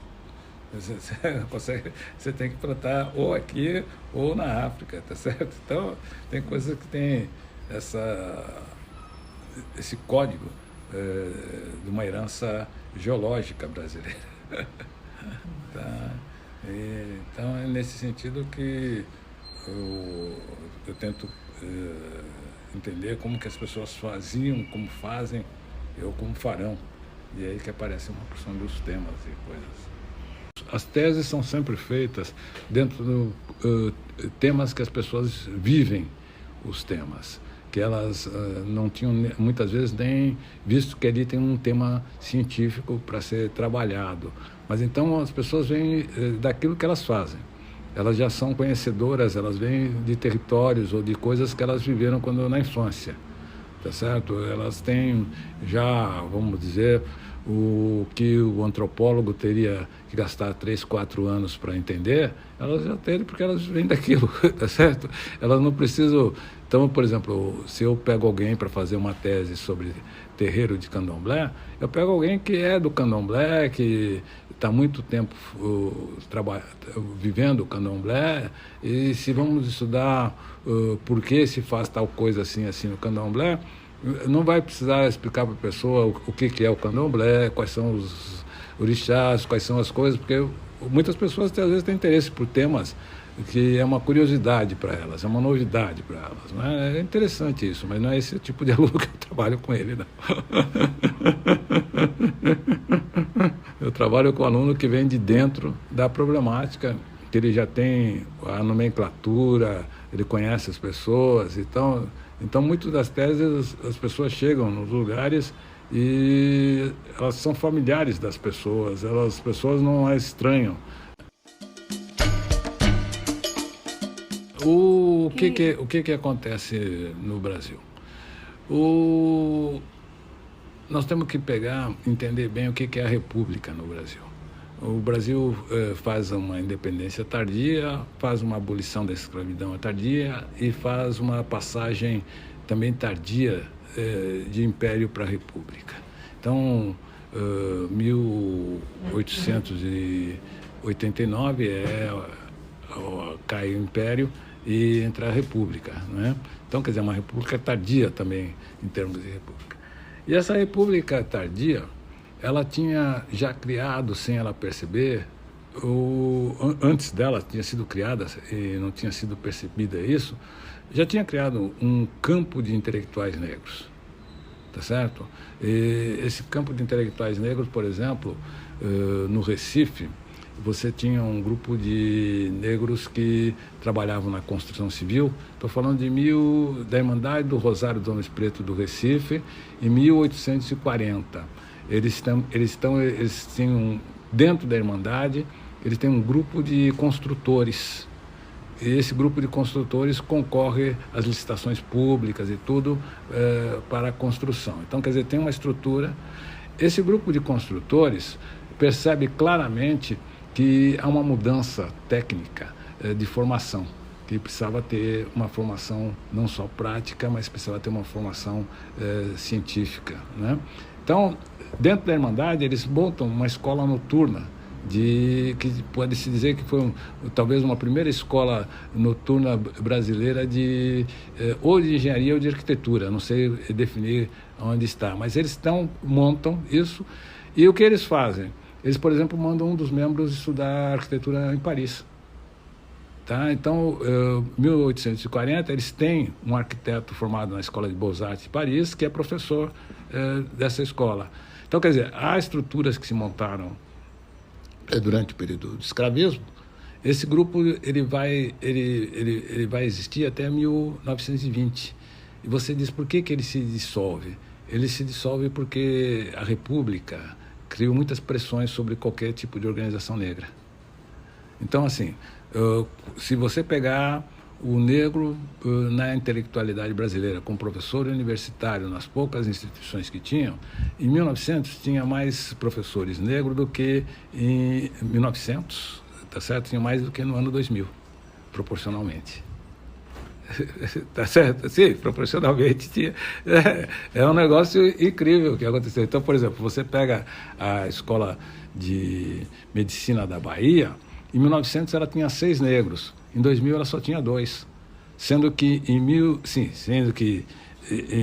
Você tem que plantar ou aqui ou na África, tá certo? Então tem coisas que tem esse código de uma herança geológica brasileira. Tá? Então é nesse sentido que eu tento entender como que as pessoas faziam, como fazem, como farão. E aí que aparece uma porção dos temas e coisas. As teses são sempre feitas dentro de temas que as pessoas vivem os temas, que elas não tinham muitas vezes nem visto que ali tem um tema científico para ser trabalhado. Mas então as pessoas vêm daquilo que elas fazem. Elas já são conhecedoras, elas vêm de territórios ou de coisas que elas viveram quando na infância, tá certo? Elas têm já, vamos dizer, o que o antropólogo teria que gastar 3, 4 anos para entender, elas já têm porque elas vêm daquilo, tá certo? Elas não precisam Então, por exemplo, se eu pego alguém para fazer uma tese sobre terreiro de candomblé, eu pego alguém que é do candomblé, que está muito tempo vivendo o candomblé, e se vamos estudar por que se faz tal coisa assim no candomblé, não vai precisar explicar para a pessoa o que é o candomblé, quais são os orixás, quais são as coisas, porque muitas pessoas às vezes têm interesse por temas que é uma curiosidade para elas, é uma novidade para elas. Né? É interessante isso, mas não é esse tipo de aluno que eu trabalho com ele, não. Eu trabalho com aluno que vem de dentro da problemática, que ele já tem a nomenclatura, ele conhece as pessoas, então muitas das teses as pessoas chegam nos lugares e elas são familiares das pessoas, as pessoas não as estranham. O que acontece no Brasil? Nós temos que entender bem o que é a República no Brasil. O Brasil faz uma independência tardia, faz uma abolição da escravidão tardia e faz uma passagem também tardia de império para a República. Então, 1889 cai o Império e entra a República, né? Então, quer dizer, uma República tardia também, em termos de República. E essa República tardia, ela tinha já criado, sem ela perceber, antes dela tinha sido criada e não tinha sido percebida isso, já tinha criado um campo de intelectuais negros, tá certo? E esse campo de intelectuais negros, por exemplo, no Recife, você tinha um grupo de negros que trabalhavam na construção civil. Estou falando da Irmandade do Rosário dos Homens Pretos do Recife, em 1840. Eles tinham, dentro da Irmandade, eles têm um grupo de construtores. E esse grupo de construtores concorre às licitações públicas e tudo para a construção. Então, quer dizer, tem uma estrutura. Esse grupo de construtores percebe claramente que há uma mudança técnica de formação, que precisava ter uma formação não só prática, mas precisava ter uma formação científica, né? Então, dentro da Irmandade, eles montam uma escola noturna, que pode-se dizer que foi talvez uma primeira escola noturna brasileira ou de engenharia ou de arquitetura, não sei definir onde está, mas eles montam isso, e o que eles fazem? Eles, por exemplo, mandam um dos membros estudar arquitetura em Paris. Tá? Então, em 1840, eles têm um arquiteto formado na Escola de Beaux-Arts de Paris, que é professor dessa escola. Então, quer dizer, há estruturas que se montaram durante o período do escravismo. Esse grupo ele vai existir até 1920. E você diz, por que ele se dissolve? Ele se dissolve porque a República criou muitas pressões sobre qualquer tipo de organização negra. Então, assim, se você pegar o negro na intelectualidade brasileira, como professor universitário nas poucas instituições que tinham, em 1900 tinha mais professores negros do que em 1900, tá certo? Tinha mais do que no ano 2000, proporcionalmente. Tá certo? Sim, proporcionalmente tinha. É um negócio incrível o que aconteceu. Então, por exemplo, você pega a Escola de Medicina da Bahia, em 1900 ela tinha 6 negros, em 2000 ela só tinha 2, sendo que em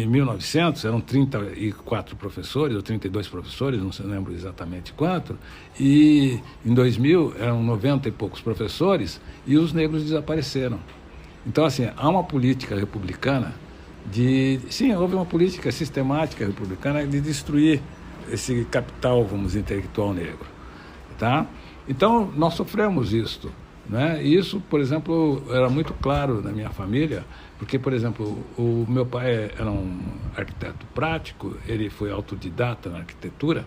1900 eram 34 professores, ou 32 professores, não se lembro exatamente quanto, e em 2000 eram 90 e poucos professores, e os negros desapareceram. Então, assim, há uma política republicana houve uma política sistemática republicana de destruir esse capital, vamos dizer, intelectual negro, tá? Então, nós sofremos isto, né? E isso, por exemplo, era muito claro na minha família, porque, por exemplo, o meu pai era um arquiteto prático, ele foi autodidata na arquitetura,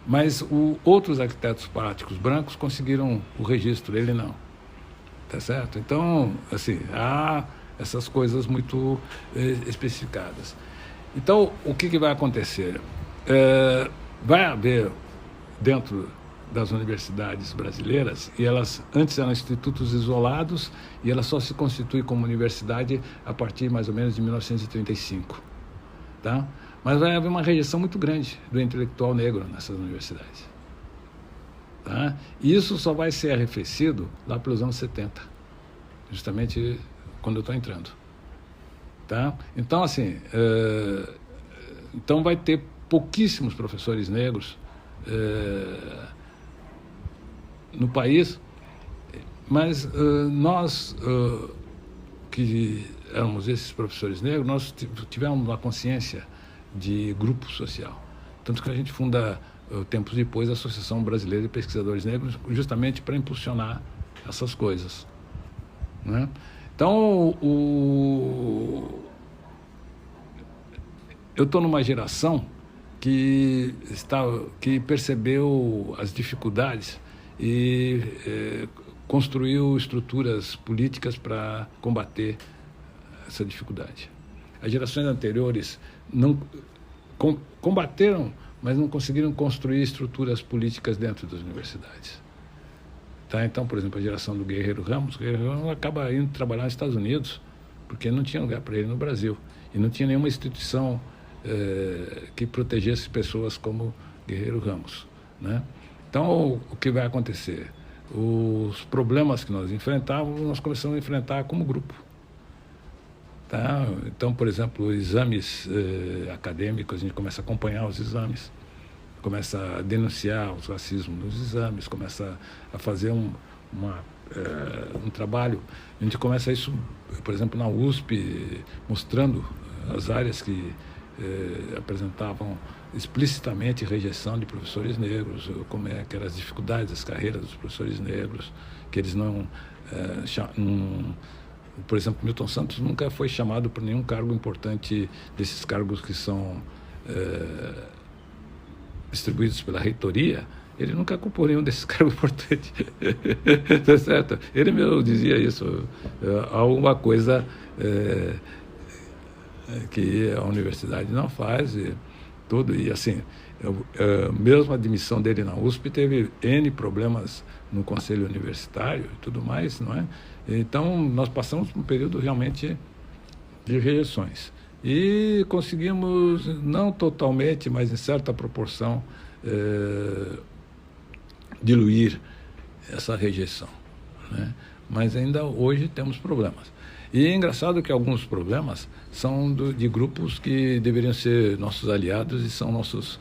mas outros arquitetos práticos brancos conseguiram o registro, ele não. Tá certo? Então, assim, há essas coisas muito especificadas. Então, o que vai acontecer? Vai haver, dentro das universidades brasileiras, e elas antes eram institutos isolados, e ela só se constitui como universidade a partir mais ou menos de 1935, tá? Mas vai haver uma rejeição muito grande do intelectual negro nessas universidades, tá? E isso só vai ser arrefecido lá pelos anos 70, justamente quando eu estou entrando, tá? Então, assim, então vai ter pouquíssimos professores negros no país, mas nós que éramos esses professores negros, nós tivemos uma consciência de grupo social, tanto que a gente funda tempos depois a Associação Brasileira de Pesquisadores Negros, justamente para impulsionar essas coisas, né? Então eu estou numa geração que percebeu as dificuldades e construiu estruturas políticas para combater essa dificuldade. As gerações anteriores não combateram, mas não conseguiram construir estruturas políticas dentro das universidades. Tá? Então, por exemplo, a geração do Guerreiro Ramos acaba indo trabalhar nos Estados Unidos, porque não tinha lugar para ele no Brasil, e não tinha nenhuma instituição que protegesse pessoas como Guerreiro Ramos, né? Então, o que vai acontecer? Os problemas que nós enfrentávamos, nós começamos a enfrentar como grupo, tá? Então, por exemplo, exames acadêmicos, a gente começa a acompanhar os exames, começa a denunciar os racismos nos exames, começa a fazer um trabalho. A gente começa isso, por exemplo, na USP, mostrando as áreas que apresentavam explicitamente rejeição de professores negros, como é que eram as dificuldades das carreiras dos professores negros, que eles por exemplo, Milton Santos nunca foi chamado por nenhum cargo importante desses cargos que são distribuídos pela reitoria. Ele nunca ocupou nenhum desses cargos importantes. Tá certo? Ele mesmo dizia isso. Alguma coisa que a universidade não faz e tudo. E assim, mesmo a admissão dele na USP teve N problemas no conselho universitário e tudo mais, não é? Então, nós passamos por um período realmente de rejeições. E conseguimos, não totalmente, mas em certa proporção, diluir essa rejeição, né? Mas ainda hoje temos problemas. E é engraçado que alguns problemas são de grupos que deveriam ser nossos aliados e são nossos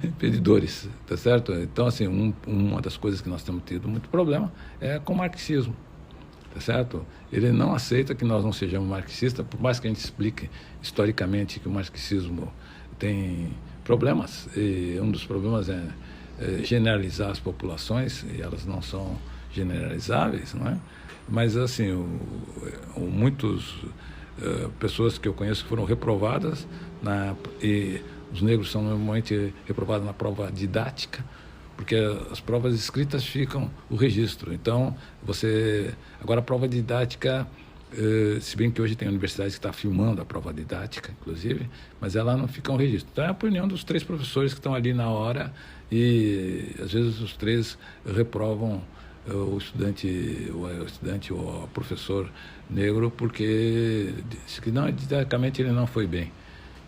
impedidores, tá certo? Então, assim, uma das coisas que nós temos tido muito problema é com o marxismo, tá certo? Ele não aceita que nós não sejamos marxistas, por mais que a gente explique historicamente que o marxismo tem problemas, e um dos problemas é generalizar as populações, e elas não são generalizáveis, não é? Mas, assim, muitas pessoas que eu conheço que foram reprovadas, e os negros são normalmente reprovados na prova didática, porque as provas escritas ficam o registro. Então, agora a prova didática, se bem que hoje tem universidades que estão filmando a prova didática, inclusive, mas ela não fica um registro. Então, é a opinião dos 3 professores que estão ali na hora, e às vezes os 3 reprovam o estudante ou o professor negro porque diz que não, didaticamente ele não foi bem.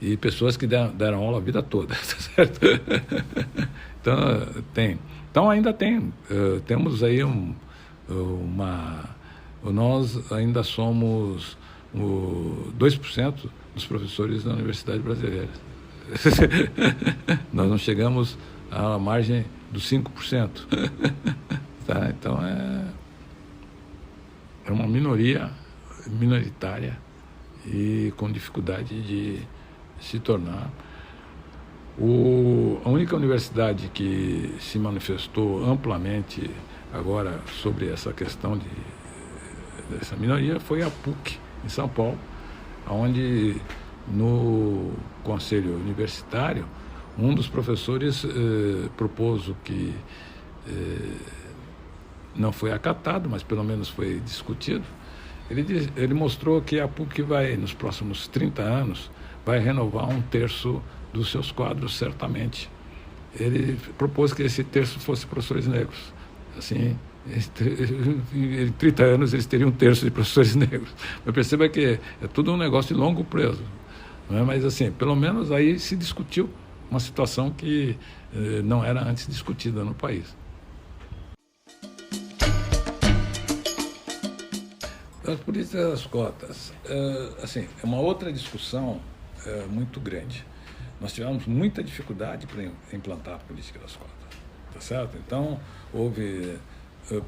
E pessoas que deram aula a vida toda, tá certo? Então ainda temos aí nós ainda somos 2% dos professores da Universidade Brasileira. Nós não chegamos à margem dos 5%. Tá? Então é uma minoritária e com dificuldade de se tornar. A única universidade que se manifestou amplamente agora sobre essa questão dessa minoria foi a PUC, em São Paulo, onde no conselho universitário um dos professores propôs o que não foi acatado, mas pelo menos foi discutido. Ele mostrou que a PUC nos próximos 30 anos, vai renovar 1/3 dos seus quadros, certamente. ele propôs que esse terço fosse professores negros. Assim, em 30 anos eles teriam um terço de professores negros. Mas perceba que é tudo um negócio de longo prazo. Não é? Mas, assim, pelo menos aí se discutiu uma situação que não era antes discutida no país. As políticas das cotas, assim, é uma outra discussão muito grande. Nós tivemos muita dificuldade para implantar a política das cotas, tá certo? Então, houve,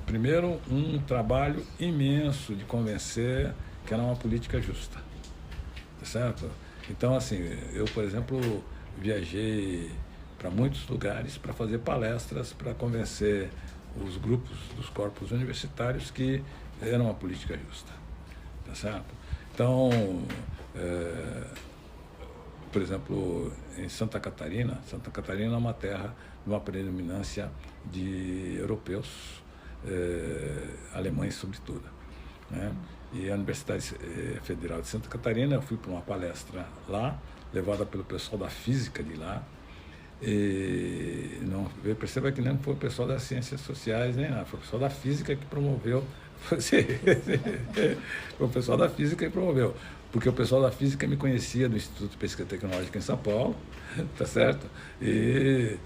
primeiro, um trabalho imenso de convencer que era uma política justa, tá certo? Então, assim, eu, por exemplo, viajei para muitos lugares para fazer palestras para convencer os grupos dos corpos universitários que era uma política justa, tá certo? Então, por exemplo, em Santa Catarina é uma terra de uma predominância de europeus, alemães sobretudo, né? E a Universidade Federal de Santa Catarina, eu fui para uma palestra lá, levada pelo pessoal da física de lá, e não, perceba que não foi o pessoal das ciências sociais, nem nada, foi o pessoal da física que promoveu. Foi o pessoal da física que promoveu, porque o pessoal da física me conhecia do Instituto de Pesquisa Tecnológica em São Paulo, tá certo? E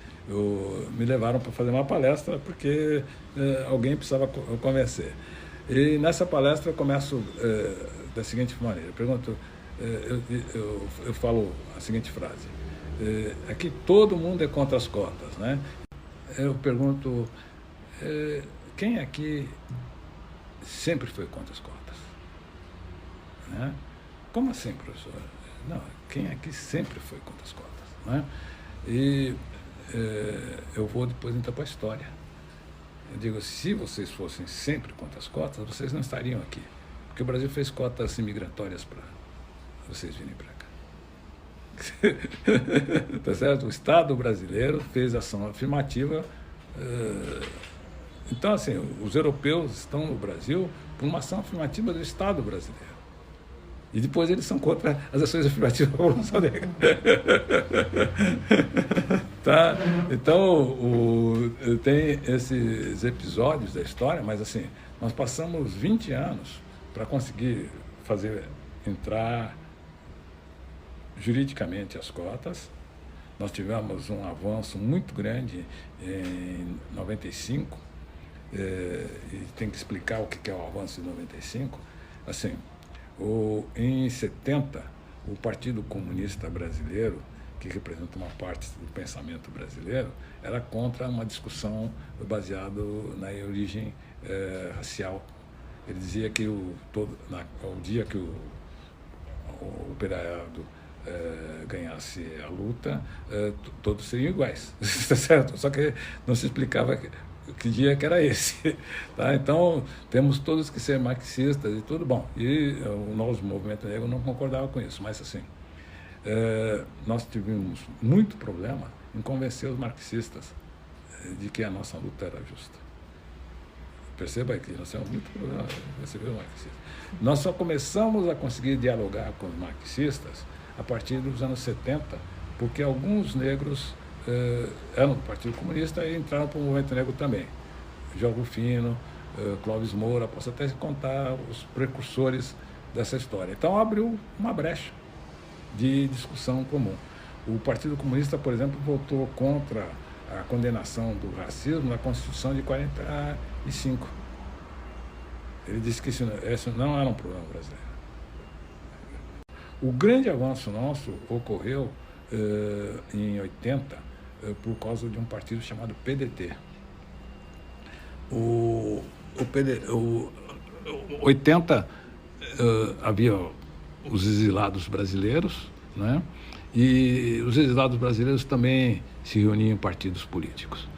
me levaram para fazer uma palestra porque alguém precisava convencer. E nessa palestra eu começo da seguinte maneira, eu pergunto, eu falo a seguinte frase, aqui todo mundo é contra as cotas, né? Eu pergunto, quem aqui sempre foi contra as cotas? Né? Como assim, professor? Não, quem aqui sempre foi contra as cotas? Né? E eu vou depois entrar para a história. Eu digo, se vocês fossem sempre contra as cotas, vocês não estariam aqui. Porque o Brasil fez cotas imigratórias para vocês virem para cá. Tá certo? O Estado brasileiro fez ação afirmativa. Então, assim, os europeus estão no Brasil por uma ação afirmativa do Estado brasileiro. E depois eles são contra as ações afirmativas da população negra. Tá? Então, tem esses episódios da história, mas assim, nós passamos 20 anos para conseguir fazer entrar juridicamente as cotas. Nós tivemos um avanço muito grande em 95, e tem que explicar o que é o avanço de 95. Assim, em 70, o Partido Comunista Brasileiro, que representa uma parte do pensamento brasileiro, era contra uma discussão baseada na origem racial. Ele dizia que o dia que o operariado ganhasse a luta, todos seriam iguais, tá certo? Só que não se explicava que dia que era esse, tá? Então temos todos que ser marxistas e tudo bom. E o nosso movimento negro não concordava com isso, mas assim, nós tivemos muito problema em convencer os marxistas de que a nossa luta era justa. Perceba que nós temos muito problema em receber os marxistas. Nós só começamos a conseguir dialogar com os marxistas a partir dos anos 70, porque alguns negros eram do Partido Comunista e entraram para o movimento negro também. Jorge Rufino, Clóvis Moura, posso até contar os precursores dessa história. Então abriu uma brecha de discussão comum. O Partido Comunista, por exemplo, votou contra a condenação do racismo na Constituição de 45. Ele disse que esse não era um problema brasileiro. O grande avanço nosso ocorreu em 80 por causa de um partido chamado PDT. O 80 havia os exilados brasileiros, né? E os exilados brasileiros também se reuniam em partidos políticos.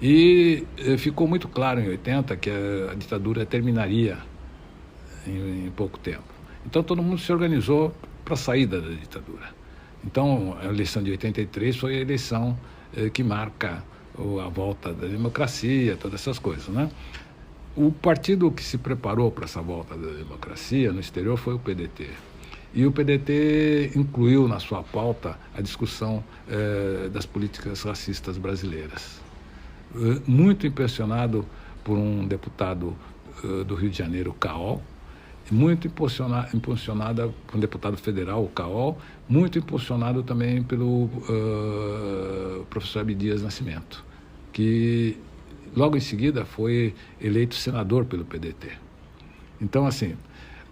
E ficou muito claro em 80 que a ditadura terminaria em pouco tempo. Então todo mundo se organizou para a saída da ditadura. Então a eleição de 83 foi a eleição que marca a volta da democracia, todas essas coisas, né? O partido que se preparou para essa volta da democracia no exterior foi o PDT. E o PDT incluiu na sua pauta a discussão das políticas racistas brasileiras. Muito impressionado por um deputado do Rio de Janeiro, Caol, muito impulsionada por um deputado federal, o Caol, muito impulsionado também pelo professor Abdias Nascimento, que logo em seguida foi eleito senador pelo PDT. Então, assim,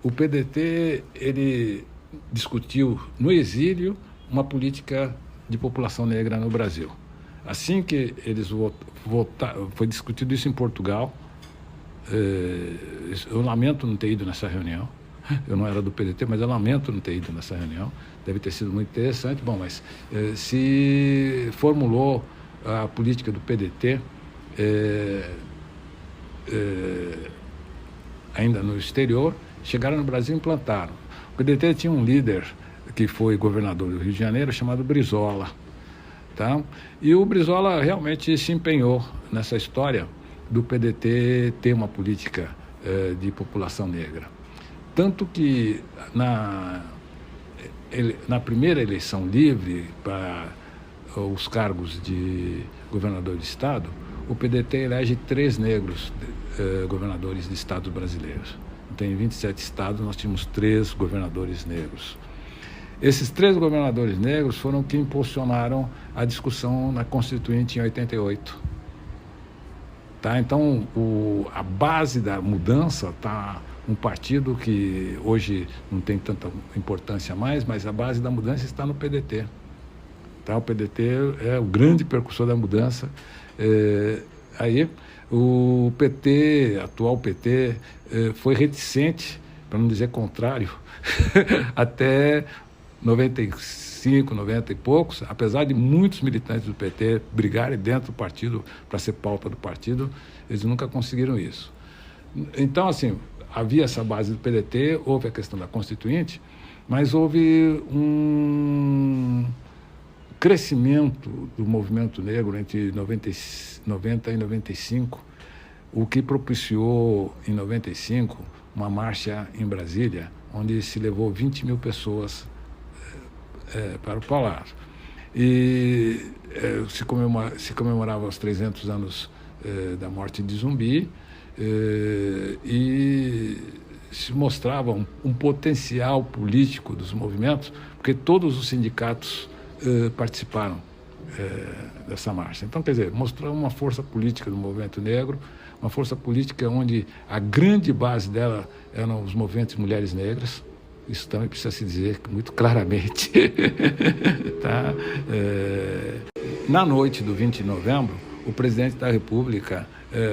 o PDT, ele discutiu no exílio uma política de população negra no Brasil. Assim que eles votaram, foi discutido isso em Portugal. Eu lamento não ter ido nessa reunião. Eu não era do PDT, mas eu lamento não ter ido nessa reunião. Deve ter sido muito interessante. Bom, mas se formulou a política do PDT ainda no exterior, chegaram no Brasil e implantaram. O PDT tinha um líder que foi governador do Rio de Janeiro, chamado Brizola. Tá? E o Brizola realmente se empenhou nessa história do PDT ter uma política de população negra. Tanto que na primeira eleição livre para os cargos de governador de estado, o PDT elege 3 negros governadores de estados brasileiros. Então, em 27 estados, nós tínhamos 3 governadores negros. Esses 3 governadores negros foram que impulsionaram a discussão na Constituinte em 88. Tá? Então, a base da mudança está um partido que hoje não tem tanta importância mais, mas a base da mudança está no PDT. Tá? O PDT é o grande percussor da mudança. Aí, o PT, atual PT, foi reticente, para não dizer contrário, até 95, 90 e poucos, apesar de muitos militantes do PT brigarem dentro do partido para ser pauta do partido, eles nunca conseguiram isso. Então, assim, havia essa base do PDT, houve a questão da Constituinte, mas houve um crescimento do movimento negro entre 90 e 95, o que propiciou, em 95, uma marcha em Brasília, onde se levou 20 mil pessoas para o Palácio. E se comemorava os 300 anos da morte de Zumbi, e se mostrava um potencial político dos movimentos, porque todos os sindicatos participaram dessa marcha. Então, quer dizer, mostrou uma força política do movimento negro, uma força política onde a grande base dela eram os movimentos de mulheres negras. Isso também precisa se dizer muito claramente. Tá? Na noite do 20 de novembro, o presidente da República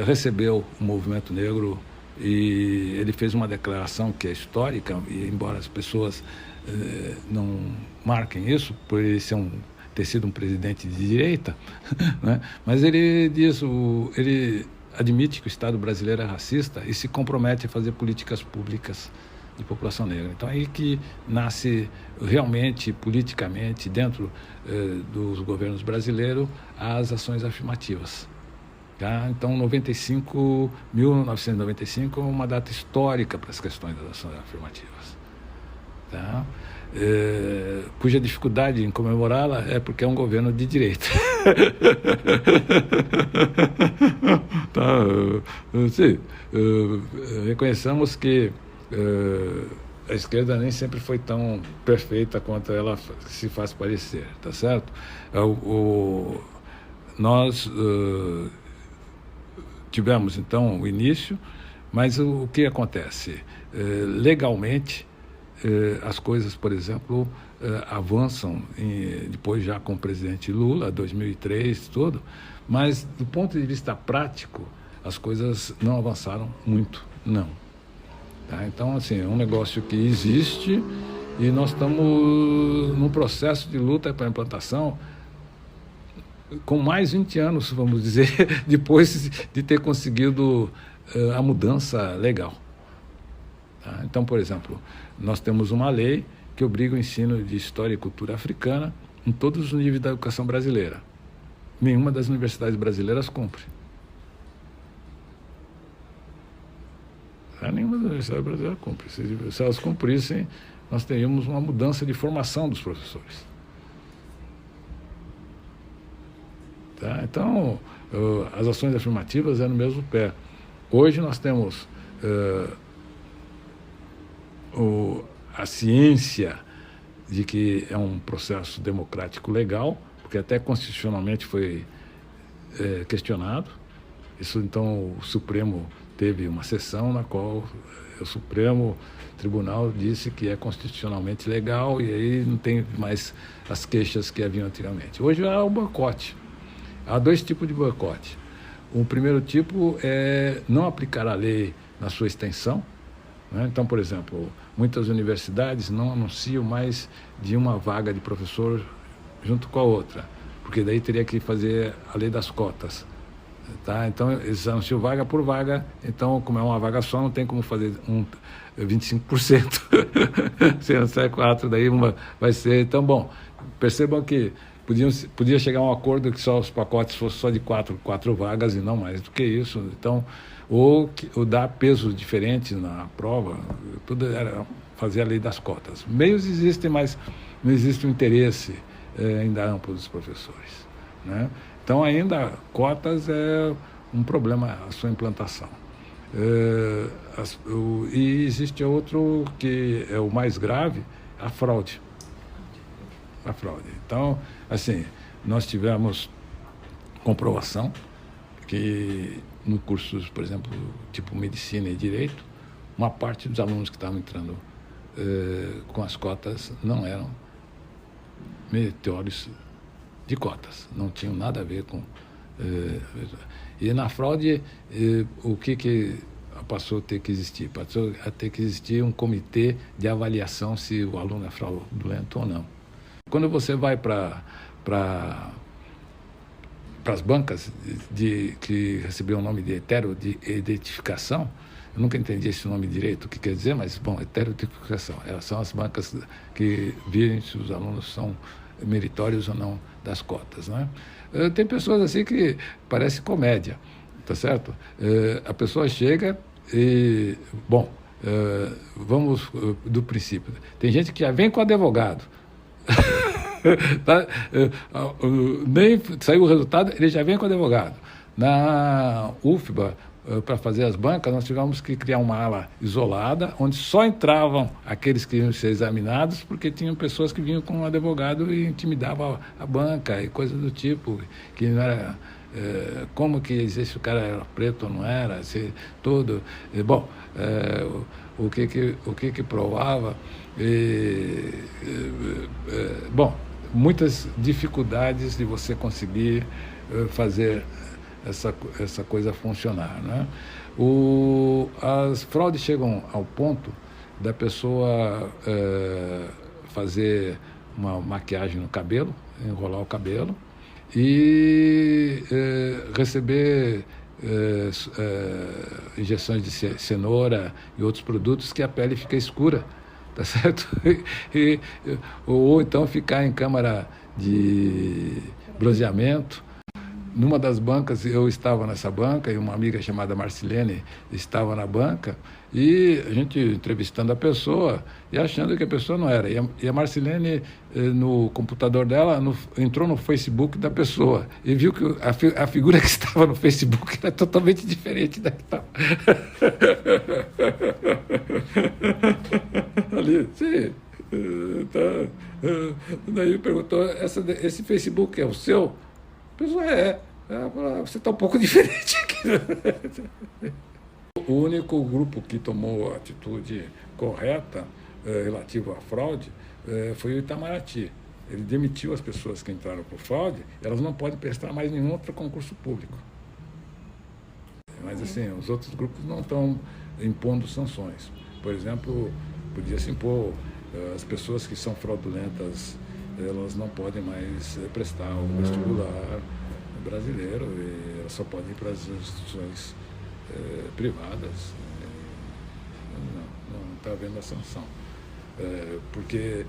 recebeu o movimento negro e ele fez uma declaração que é histórica, e embora as pessoas não marquem isso, por ele ter sido um presidente de direita, né? Mas ele diz, ele admite que o Estado brasileiro é racista e se compromete a fazer políticas públicas de população negra. Então, aí que nasce realmente, politicamente, dentro dos governos brasileiros, as ações afirmativas. Tá? Então, 1995 é uma data histórica para as questões das ações afirmativas. Tá? Cuja dificuldade em comemorá-la é porque é um governo de direita. Tá? Sim, reconheçamos que a esquerda nem sempre foi tão perfeita quanto ela se faz parecer, tá certo? Nós tivemos, então, o início, mas o que acontece? Legalmente, as coisas, por exemplo, avançam depois já com o presidente Lula, 2003, tudo, mas do ponto de vista prático, as coisas não avançaram muito, não. Tá? Então, assim, é um negócio que existe e nós estamos num processo de luta para a implantação com mais 20 anos, vamos dizer, depois de ter conseguido a mudança legal. Tá? Então, por exemplo, nós temos uma lei que obriga o ensino de história e cultura africana em todos os níveis da educação brasileira. Nenhuma das universidades brasileiras cumpre. Nenhuma das universidades brasileiras cumpre. Se elas cumprissem, nós teríamos uma mudança de formação dos professores. Tá? Então, as ações afirmativas é no mesmo pé. Hoje nós temos a ciência de que é um processo democrático legal, porque até constitucionalmente foi questionado. Isso, então, o Supremo teve uma sessão na qual o Supremo Tribunal disse que é constitucionalmente legal, e aí não tem mais as queixas que haviam antigamente. Hoje há o boicote. Há 2 tipos de boicote. O primeiro tipo é não aplicar a lei na sua extensão, né? Então, por exemplo, muitas universidades não anunciam mais de uma vaga de professor junto com a outra, porque daí teria que fazer a lei das cotas. Tá? Então, eles anunciam vaga por vaga, então, como é uma vaga só, não tem como fazer 25%. Se anunciar 4, daí uma vai ser... Então, bom, percebam que podia chegar a um acordo que só os pacotes fossem só de 4 vagas e não mais do que isso. Então, ou dar pesos diferentes na prova, tudo era fazer a lei das cotas. Meios existem, mas não existe um interesse ainda amplo dos professores, né? Então, ainda, cotas é um problema a sua implantação. E existe outro que é o mais grave, a fraude. A fraude. Então, assim, nós tivemos comprovação que no cursos, por exemplo, tipo medicina e direito, uma parte dos alunos que estavam entrando com as cotas não eram meritores de cotas, não tinham nada a ver com... e na fraude, o que passou a ter que existir? Passou a ter que existir um comitê de avaliação se o aluno é fraudulento ou não. Quando você vai para as bancas que receberam o nome de heteroidentificação, eu nunca entendi esse nome direito, o que quer dizer, mas, bom, heteroidentificação, são as bancas que virem se os alunos são meritórios ou não das cotas, né? Tem pessoas assim que parece comédia, tá certo? A pessoa chega e, bom, vamos do princípio. Tem gente que já vem com advogado. Tá? Nem saiu o resultado, ele já vem com advogado. Na UFBA, para fazer as bancas, nós tivemos que criar uma ala isolada, onde só entravam aqueles que iam ser examinados, porque tinham pessoas que vinham com um advogado e intimidavam a banca e coisas do tipo, que não era... como que dizer se o cara era preto ou não era, se tudo... Bom, o que provava... bom, muitas dificuldades de você conseguir fazer essa coisa funcionar, né? As fraudes chegam ao ponto da pessoa fazer uma maquiagem no cabelo, enrolar o cabelo e receber injeções de cenoura e outros produtos que a pele fica escura, tá certo? Ou então ficar em câmara de bronzeamento. Numa das bancas, eu estava nessa banca e uma amiga chamada Marcilene estava na banca, e a gente entrevistando a pessoa e achando que a pessoa não era. E a Marcilene, no computador dela, entrou no Facebook da pessoa e viu que a figura que estava no Facebook era totalmente diferente da que estava. Ali, sim. Daí perguntou, esse Facebook é o seu? A pessoa você está um pouco diferente aqui. O único grupo que tomou a atitude correta relativa à fraude foi o Itamaraty. Ele demitiu as pessoas que entraram por fraude, elas não podem prestar mais nenhum outro concurso público. Mas, assim, os outros grupos não estão impondo sanções. Por exemplo, podia-se impor as pessoas que são fraudulentas, elas não podem mais prestar o vestibular brasileiro, e elas só podem ir para as instituições privadas. Não está havendo a sanção. Porque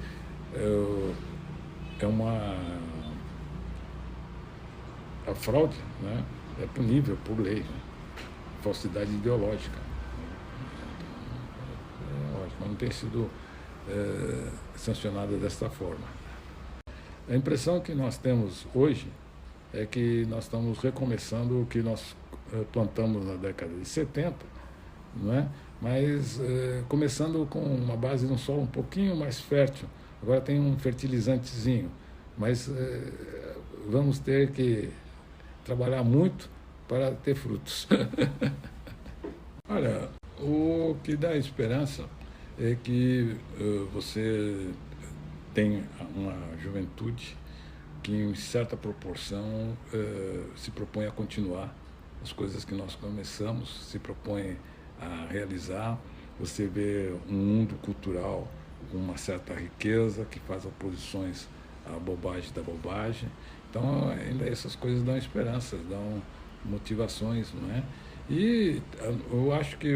a fraude, né, é punível por lei, né? Falsidade ideológica. Ótimo, não tem sido sancionada desta forma. A impressão que nós temos hoje é que nós estamos recomeçando o que nós plantamos na década de 70, não é? Mas começando com uma base de um solo um pouquinho mais fértil. Agora tem um fertilizantezinho, mas vamos ter que trabalhar muito para ter frutos. Olha, o que dá esperança é que você tem uma juventude que, em certa proporção, se propõe a continuar as coisas que nós começamos, se propõe a realizar. Você vê um mundo cultural com uma certa riqueza, que faz oposições à bobagem da bobagem. Então, ainda essas coisas dão esperança, dão motivações, não é? E eu acho que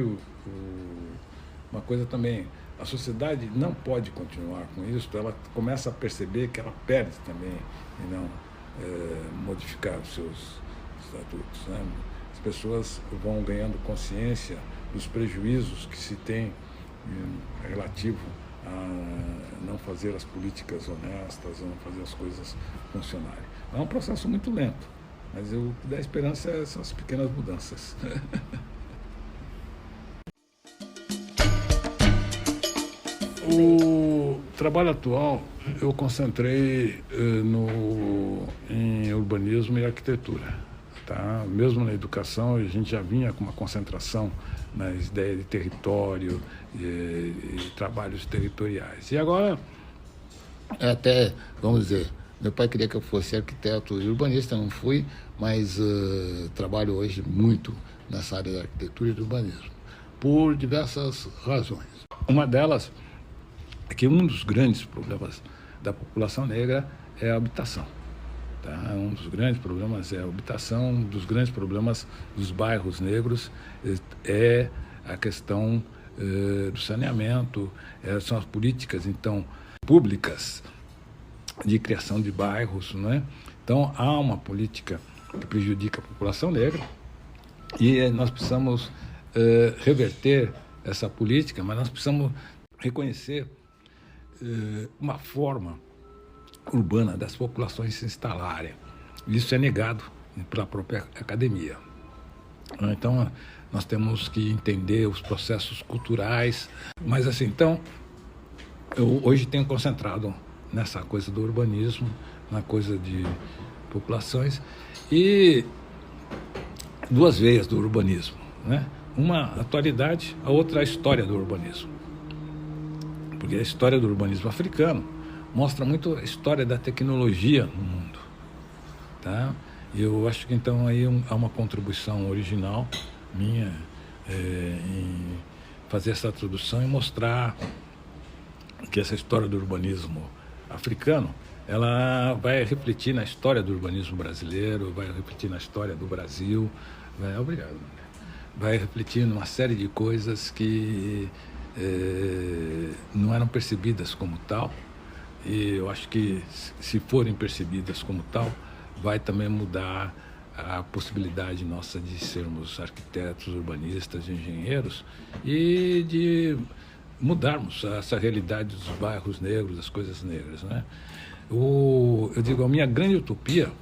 uma coisa também, a sociedade não pode continuar com isso, ela começa a perceber que ela perde também e não modificar os seus estatutos, né? As pessoas vão ganhando consciência dos prejuízos que se tem relativo a não fazer as políticas honestas, a não fazer as coisas funcionarem. É um processo muito lento, mas o que dá esperança são as pequenas mudanças. O trabalho atual eu concentrei em urbanismo e arquitetura. Tá? Mesmo na educação, a gente já vinha com uma concentração nas ideias de território e trabalhos territoriais. E agora, até, vamos dizer, meu pai queria que eu fosse arquiteto e urbanista, não fui, mas trabalho hoje muito nessa área da arquitetura e do urbanismo, por diversas razões. Uma delas é que um dos grandes problemas da população negra é a habitação. Tá? Um dos grandes problemas é a habitação, um dos grandes problemas dos bairros negros é a questão do saneamento, são as políticas, então, públicas de criação de bairros, não é? Então, há uma política que prejudica a população negra e nós precisamos reverter essa política, mas nós precisamos reconhecer uma forma urbana das populações se instalarem. Isso é negado pela própria academia. Então, nós temos que entender os processos culturais. Mas, assim, então, eu hoje tenho concentrado nessa coisa do urbanismo, na coisa de populações, e duas veias do urbanismo, né? Uma atualidade, a outra a história do urbanismo. Porque a história do urbanismo africano mostra muito a história da tecnologia no mundo. Tá? E eu acho que então aí há uma contribuição original minha em fazer essa tradução e mostrar que essa história do urbanismo africano, ela vai refletir na história do urbanismo brasileiro, vai refletir na história do Brasil, vai refletir numa série de coisas que não eram percebidas como tal, e eu acho que se forem percebidas como tal, vai também mudar a possibilidade nossa de sermos arquitetos, urbanistas, engenheiros e de mudarmos essa realidade dos bairros negros, das coisas negras, né? Eu digo, a minha grande utopia,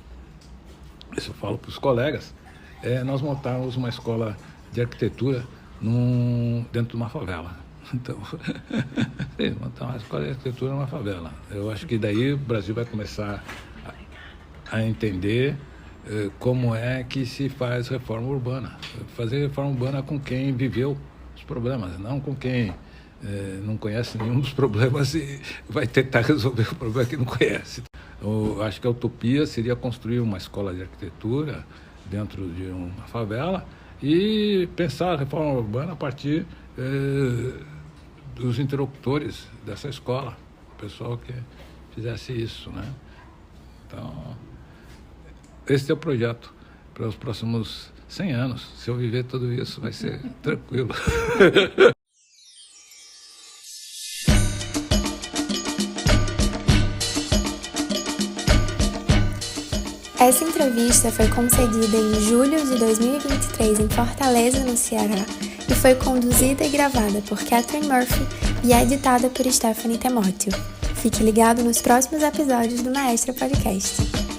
isso eu falo para os colegas, é nós montarmos uma escola de arquitetura dentro de uma favela. Então, montar uma escola de arquitetura numa favela. Eu acho que daí o Brasil vai começar a entender como é que se faz reforma urbana. Fazer reforma urbana com quem viveu os problemas, não com quem não conhece nenhum dos problemas e vai tentar resolver o problema que não conhece. Eu acho que a utopia seria construir uma escola de arquitetura dentro de uma favela e pensar a reforma urbana a partir dos interlocutores dessa escola, o pessoal que fizesse isso, né? Então, esse é o projeto para os próximos 100 anos. Se eu viver tudo isso, vai ser tranquilo. Essa entrevista foi concedida em julho de 2023 em Fortaleza, no Ceará, e foi conduzida e gravada por Catherine Murphy e é editada por Stephanie Temóteo. Fique ligado nos próximos episódios do Maestra Podcast.